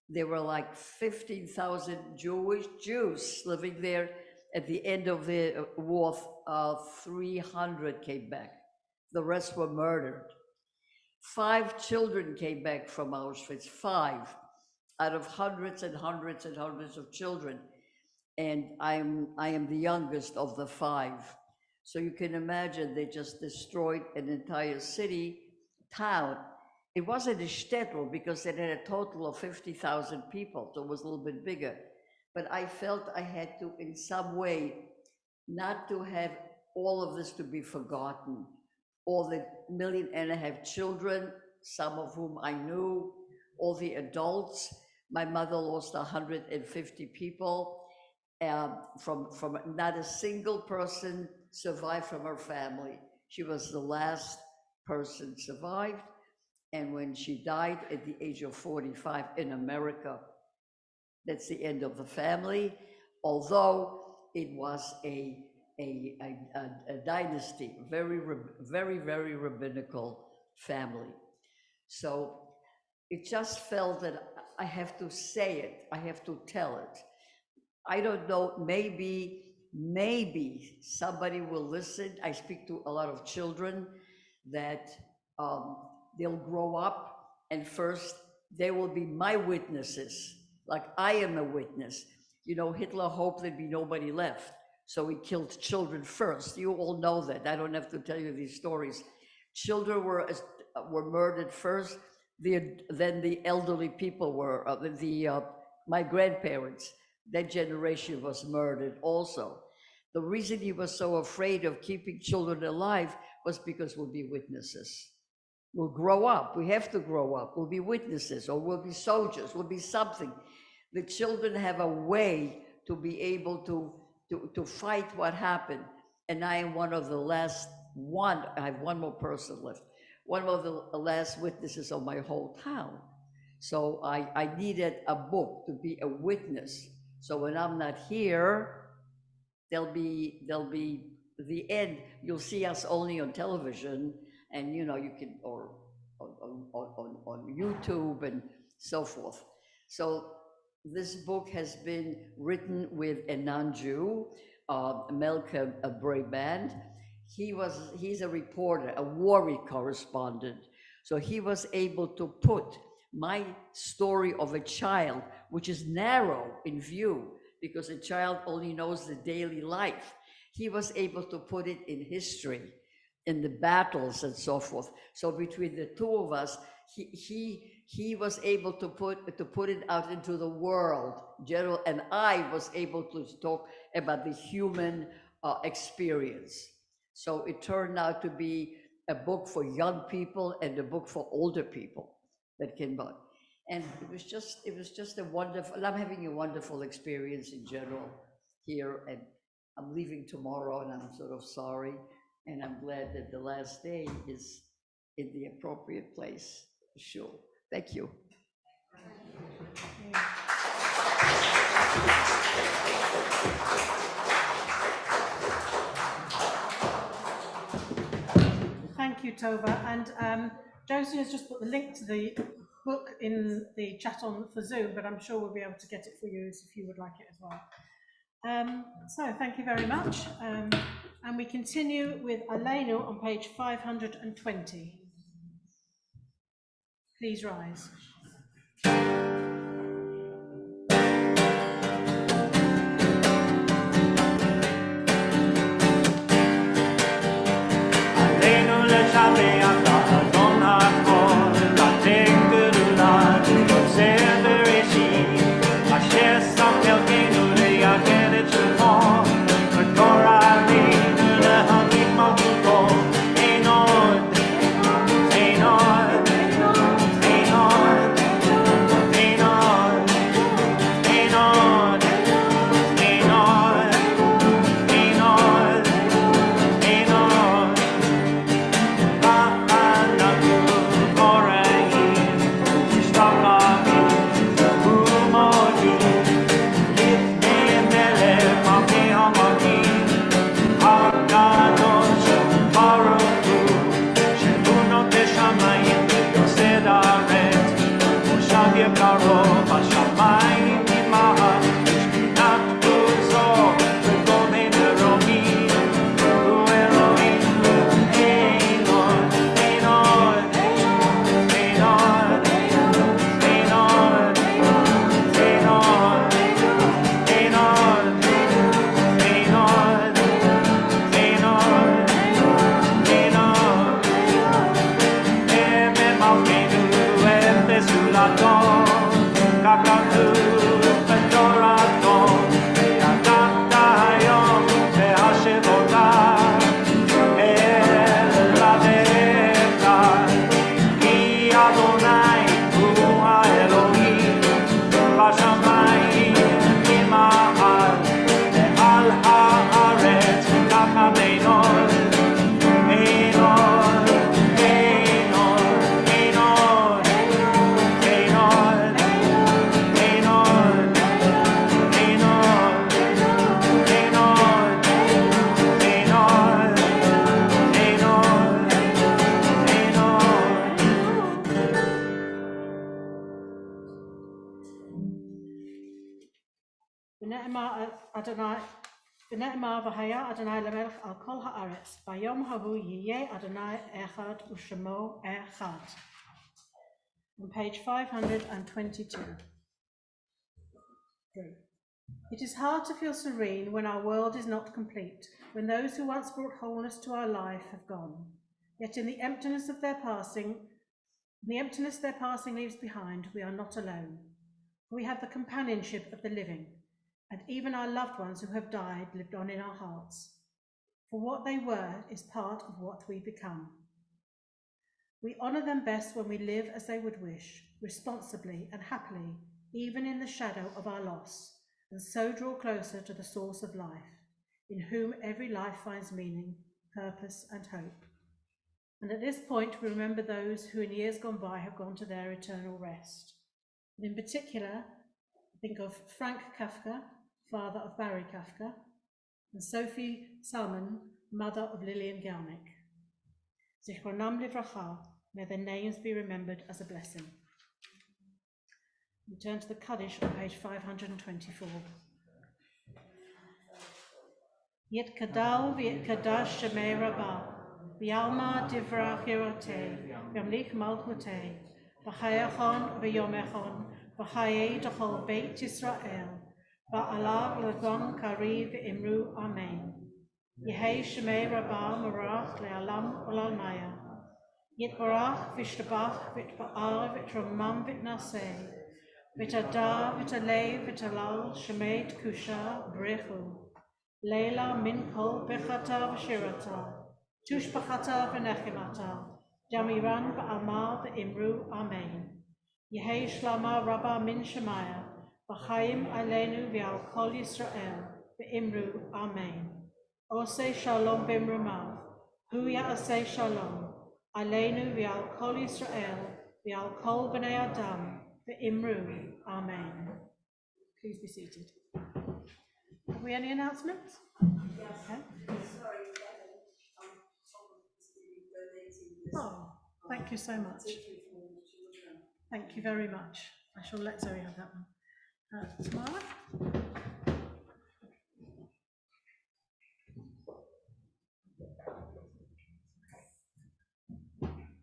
there were like 15,000 Jews living there. At the end of the war, 300 came back. The rest were murdered. 5 children came back from Auschwitz, 5 out of hundreds and hundreds and hundreds of children. And I am the youngest of the 5. So you can imagine they just destroyed an entire city, town. It wasn't a shtetl because it had a total of 50,000 people, so it was a little bit bigger. But I felt I had to, in some way, not to have all of this to be forgotten. All the 1.5 million children, some of whom I knew, all the adults. My mother lost 150 people. From not a single person survived from her family. She was the last person survived. And when she died at the age of 45 in America, that's the end of the family, although it was a dynasty, very, very rabbinical family. So it just felt that I have to say it, I have to tell it. I don't know, maybe somebody will listen. I speak to a lot of children that they'll grow up and first they will be my witnesses, like I am a witness. You know, Hitler hoped there'd be nobody left, so he killed children first. You all know that. I don't have to tell you these stories. Children were murdered first, then the elderly people were, my grandparents, that generation was murdered also. The reason he was so afraid of keeping children alive was because we'll be witnesses. We'll grow up, we have to grow up, we'll be witnesses, or we'll be soldiers, we'll be something. The children have a way to be able to fight what happened. And I am one of the last one, I have one more person left, one of the last witnesses of my whole town. So I needed a book to be a witness. So when I'm not here, there'll be the end. You'll see us only on television, and you know, you can, or on YouTube and so forth. So this book has been written with a non-Jew, Melka Braband. He's a reporter, a war correspondent. So he was able to put my story of a child, which is narrow in view, because a child only knows the daily life. He was able to put it in history, in the battles and so forth. So between the two of us, he was able to put it out into the world, general, and I was able to talk about the human experience. So it turned out to be a book for young people and a book for older people that came out. And it was just a wonderful, I'm having a wonderful experience in general here, and I'm leaving tomorrow and I'm sort of sorry, and I'm glad that the last day is in the appropriate place, sure. Thank you. Thank you, Tova. And Josie has just put the link to the book in the chat on for Zoom, but I'm sure we'll be able to get it for you if you would like it as well. So thank you very much. And we continue with Aleinu on page 520. Please rise. V'ne'emar v'haya Adonai lemelech al kol haaretz, v'yom hahu yiyeh Adonai echad u'shemo echad. On page 522. It is hard to feel serene when our world is not complete, when those who once brought wholeness to our life have gone. Yet in the emptiness their passing leaves behind, we are not alone. We have the companionship of the living, and even our loved ones who have died lived on in our hearts. For what they were is part of what we become. We honor them best when we live as they would wish, responsibly and happily, even in the shadow of our loss, and so draw closer to the source of life, in whom every life finds meaning, purpose, and hope. And at this point, we remember those who in years gone by have gone to their eternal rest. And in particular, think of Frank Kafka, father of Barry Kafka, and Sophie Salmon, mother of Lillian Gelnick. Zichronam livracha, may their names be remembered as a blessing. We turn to the Kaddish on page 524. Yet kadal v'yet kadash shemei rabbah, v'yalma divra hirotei, v'yamlich malchutei, v'chayachon v'yomechon, v'chayei d'chol beit Yisrael, v'alav l'gon kari v'imru amen. Yehei shemei rabbah marach le'alam u'lalmaya. Yitbarach v'shtabach v'tba'ar v'tromam v'tnaseh, v'tadar v'talei v'talal shemei t'kusha brechu. Leila min kol bechata v'shirata, tushbachata v'nechimata, jamiran ba'amar v'imru amen. Yehei shlama rabba min shemaya, v'chaim aleinu v'al kol Yisrael, v'imru amen. Osei shalom b'imrumav, hu ya'asei shalom, aleinu v'al kol Yisrael, v'al kol b'nei adam, v'imru amen. Please be seated. Have we any announcements? Yes. Okay. Sorry, oh, thank Thank you so much. Thank you very much. I shall let Zoe have that one. Tamara?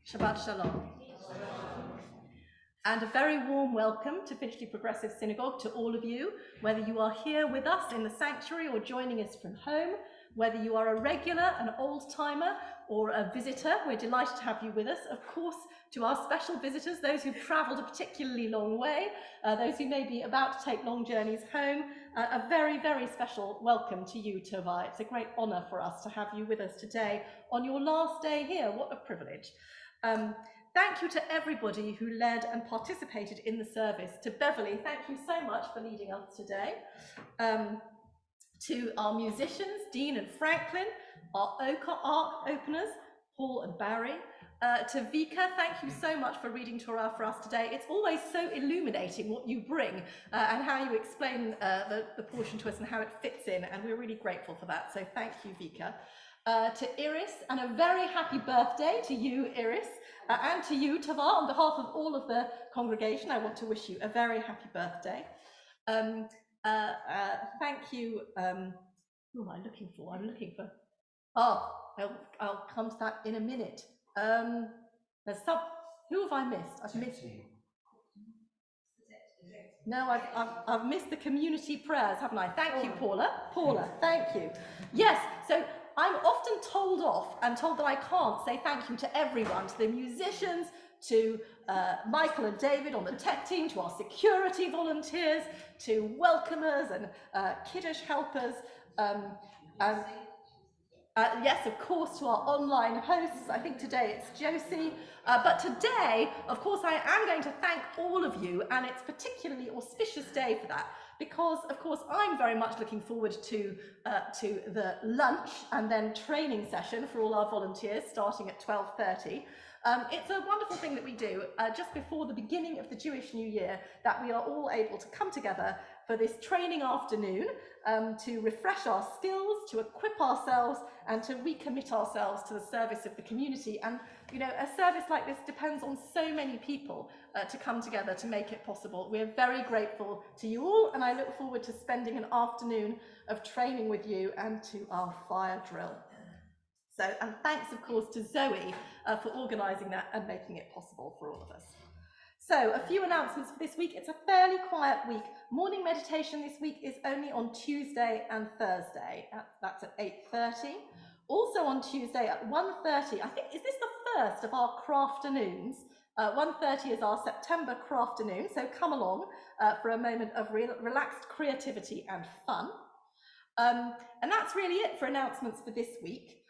Shabbat Shalom. And a very warm welcome to Finchley Progressive Synagogue to all of you, whether you are here with us in the sanctuary or joining us from home, whether you are a regular, an old-timer, or a visitor. We're delighted to have you with us. Of course, to our special visitors, those who've travelled a particularly long way, those who may be about to take long journeys home, a very, very special welcome to you, Tova. It's a great honour for us to have you with us today on your last day here. What a privilege. Thank you to everybody who led and participated in the service. To Beverley, thank you so much for leading us today. To our musicians, Dean and Franklin, our ARC openers, Paul and Barry. To Vika, thank you so much for reading Torah for us today. It's always so illuminating what you bring and how you explain the portion to us and how it fits in, and we're really grateful for that, so thank you, Vika. To Iris, and a very happy birthday to you, Iris, and to you, Tava. On behalf of all of the congregation, I want to wish you a very happy birthday. Thank you. Who am I looking for? I'm looking for. Oh, I'll come to that in a minute. There's some. Who have I missed? I've missed. No, I've missed the community prayers, haven't I? Thank you, Paula. Paula, thank you. Yes, so I'm often told off and told that I can't say thank you to everyone, to the musicians, to Michael and David on the tech team, to our security volunteers, to welcomers and kiddush helpers, and yes, of course, to our online hosts. I think today it's Josie. But today, of course, I am going to thank all of you, and it's a particularly auspicious day for that, because, of course, I'm very much looking forward to the lunch and then training session for all our volunteers starting at 12:30. It's a wonderful thing that we do just before the beginning of the Jewish New Year, that we are all able to come together for this training afternoon to refresh our skills, to equip ourselves, and to recommit ourselves to the service of the community. And, you know, a service like this depends on so many people to come together to make it possible. We're very grateful to you all, and I look forward to spending an afternoon of training with you and to our fire drill. So, and thanks, of course, to Zoe for organising that and making it possible for all of us. So, a few announcements for this week. It's a fairly quiet week. Morning meditation this week is only on Tuesday and Thursday. That's at 8:30. Also on Tuesday at 1:30, I think, is this the first of our Crafternoons? 1:30 is our September Crafternoon, so come along for a moment of relaxed creativity and fun. And that's really it for announcements for this week.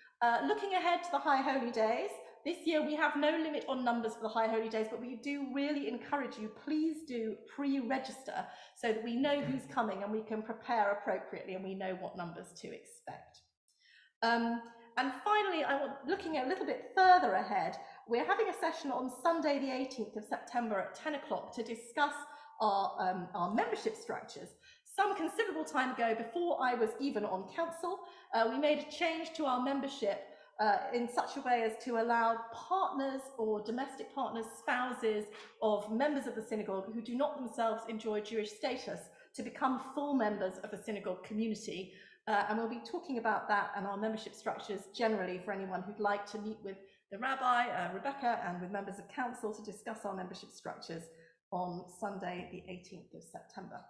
Looking ahead to the High Holy Days, this year we have no limit on numbers for the High Holy Days, but we do really encourage you, please do pre-register so that we know who's coming and we can prepare appropriately and we know what numbers to expect. And finally, looking a little bit further ahead, we're having a session on Sunday the 18th of September at 10 o'clock to discuss our membership structures. Some considerable time ago, before I was even on council, we made a change to our membership in such a way as to allow partners or domestic partners, spouses of members of the synagogue who do not themselves enjoy Jewish status to become full members of the synagogue community. And we'll be talking about that and our membership structures generally for anyone who'd like to meet with the rabbi, Rebecca, and with members of council to discuss our membership structures on Sunday, the 18th of September.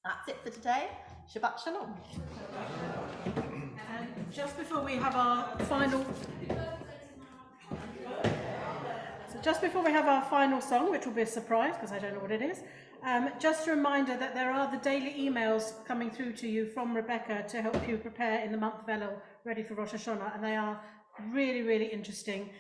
That's it for today. Shabbat Shalom. And just before we have our final... song, which will be a surprise because I don't know what it is, just a reminder that there are the daily emails coming through to you from Rebecca to help you prepare in the month of Elul, ready for Rosh Hashanah, and they are really, really interesting.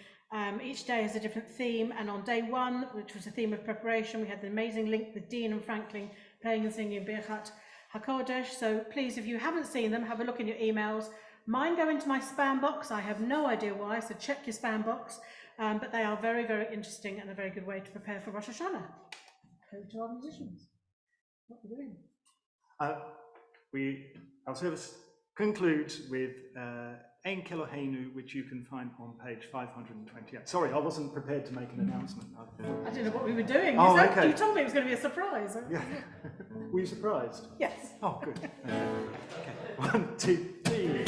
Each day has a different theme, and on day one, which was a theme of preparation, we had the amazing link with Dean and Franklin playing and singing Birchat HaKodesh. So please, if you haven't seen them, have a look in your emails. Mine go into my spam box. I have no idea why, so check your spam box. But they are very, very interesting and a very good way to prepare for Rosh Hashanah. Over to our musicians. What are we doing? Our service concludes with Ein Keloheinu, which you can find on page 528. Sorry, I wasn't prepared to make an announcement. I didn't know what we were doing. Oh, You okay. You told me it was going to be a surprise. Yeah. Were you surprised? Yes. Oh, good. Okay. 1, 2, 3.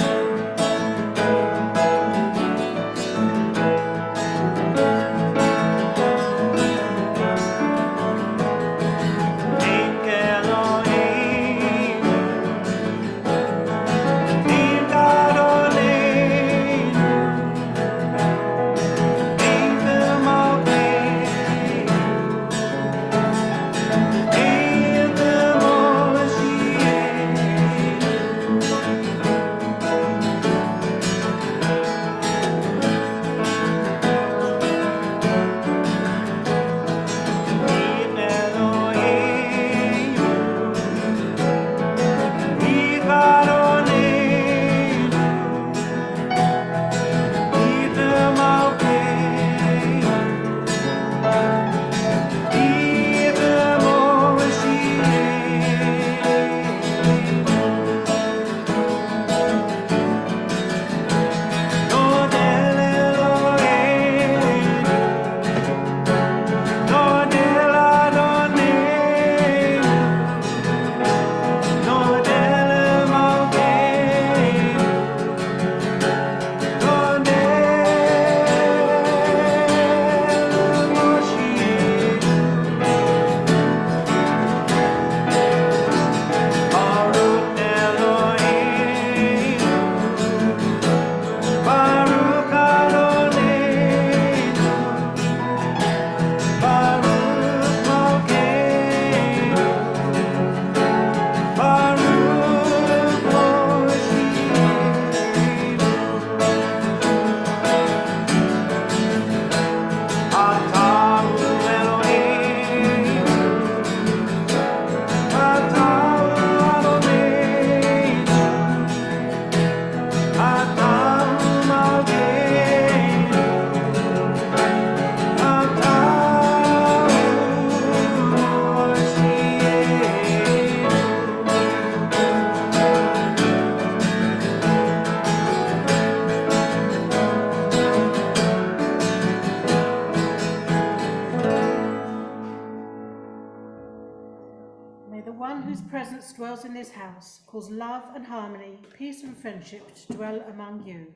presence dwells in this house, cause love and harmony, peace and friendship to dwell among you.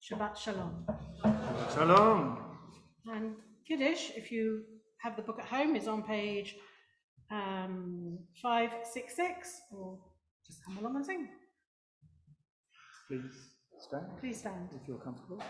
Shabbat Shalom. Shalom. And Kiddush, if you have the book at home, is on page 566, or just come along and sing. Please stand. Please stand. If you're comfortable.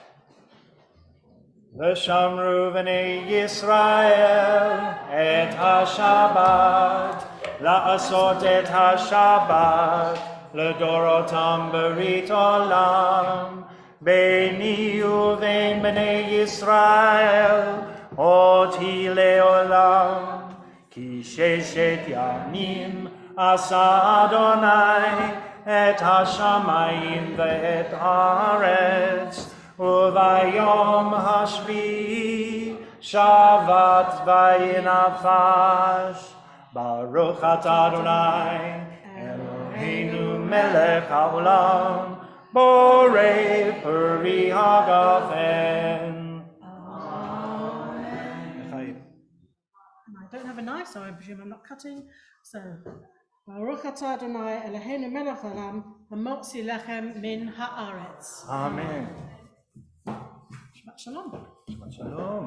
V'shamru v'nei Yisrael et ha-Shabbat, la'asot et ha-Shabbat, l'dorotam berit olam, beini uvein b'nei Yisrael, oti le'olam, ki sheshet yamim asa Adonai, et ha-shamayim ve'et haaretz, Uvayom hashvi shavat vayinafash Baruch atah Adonai Eloheinu melech haolam Borei peri hagafen. Amen. I don't have a knife, so I presume I'm not cutting. So, Baruch atah Adonai Eloheinu melech haolam hamotzi lechem min haaretz. Amen. Shabbat Shalom. Shalom.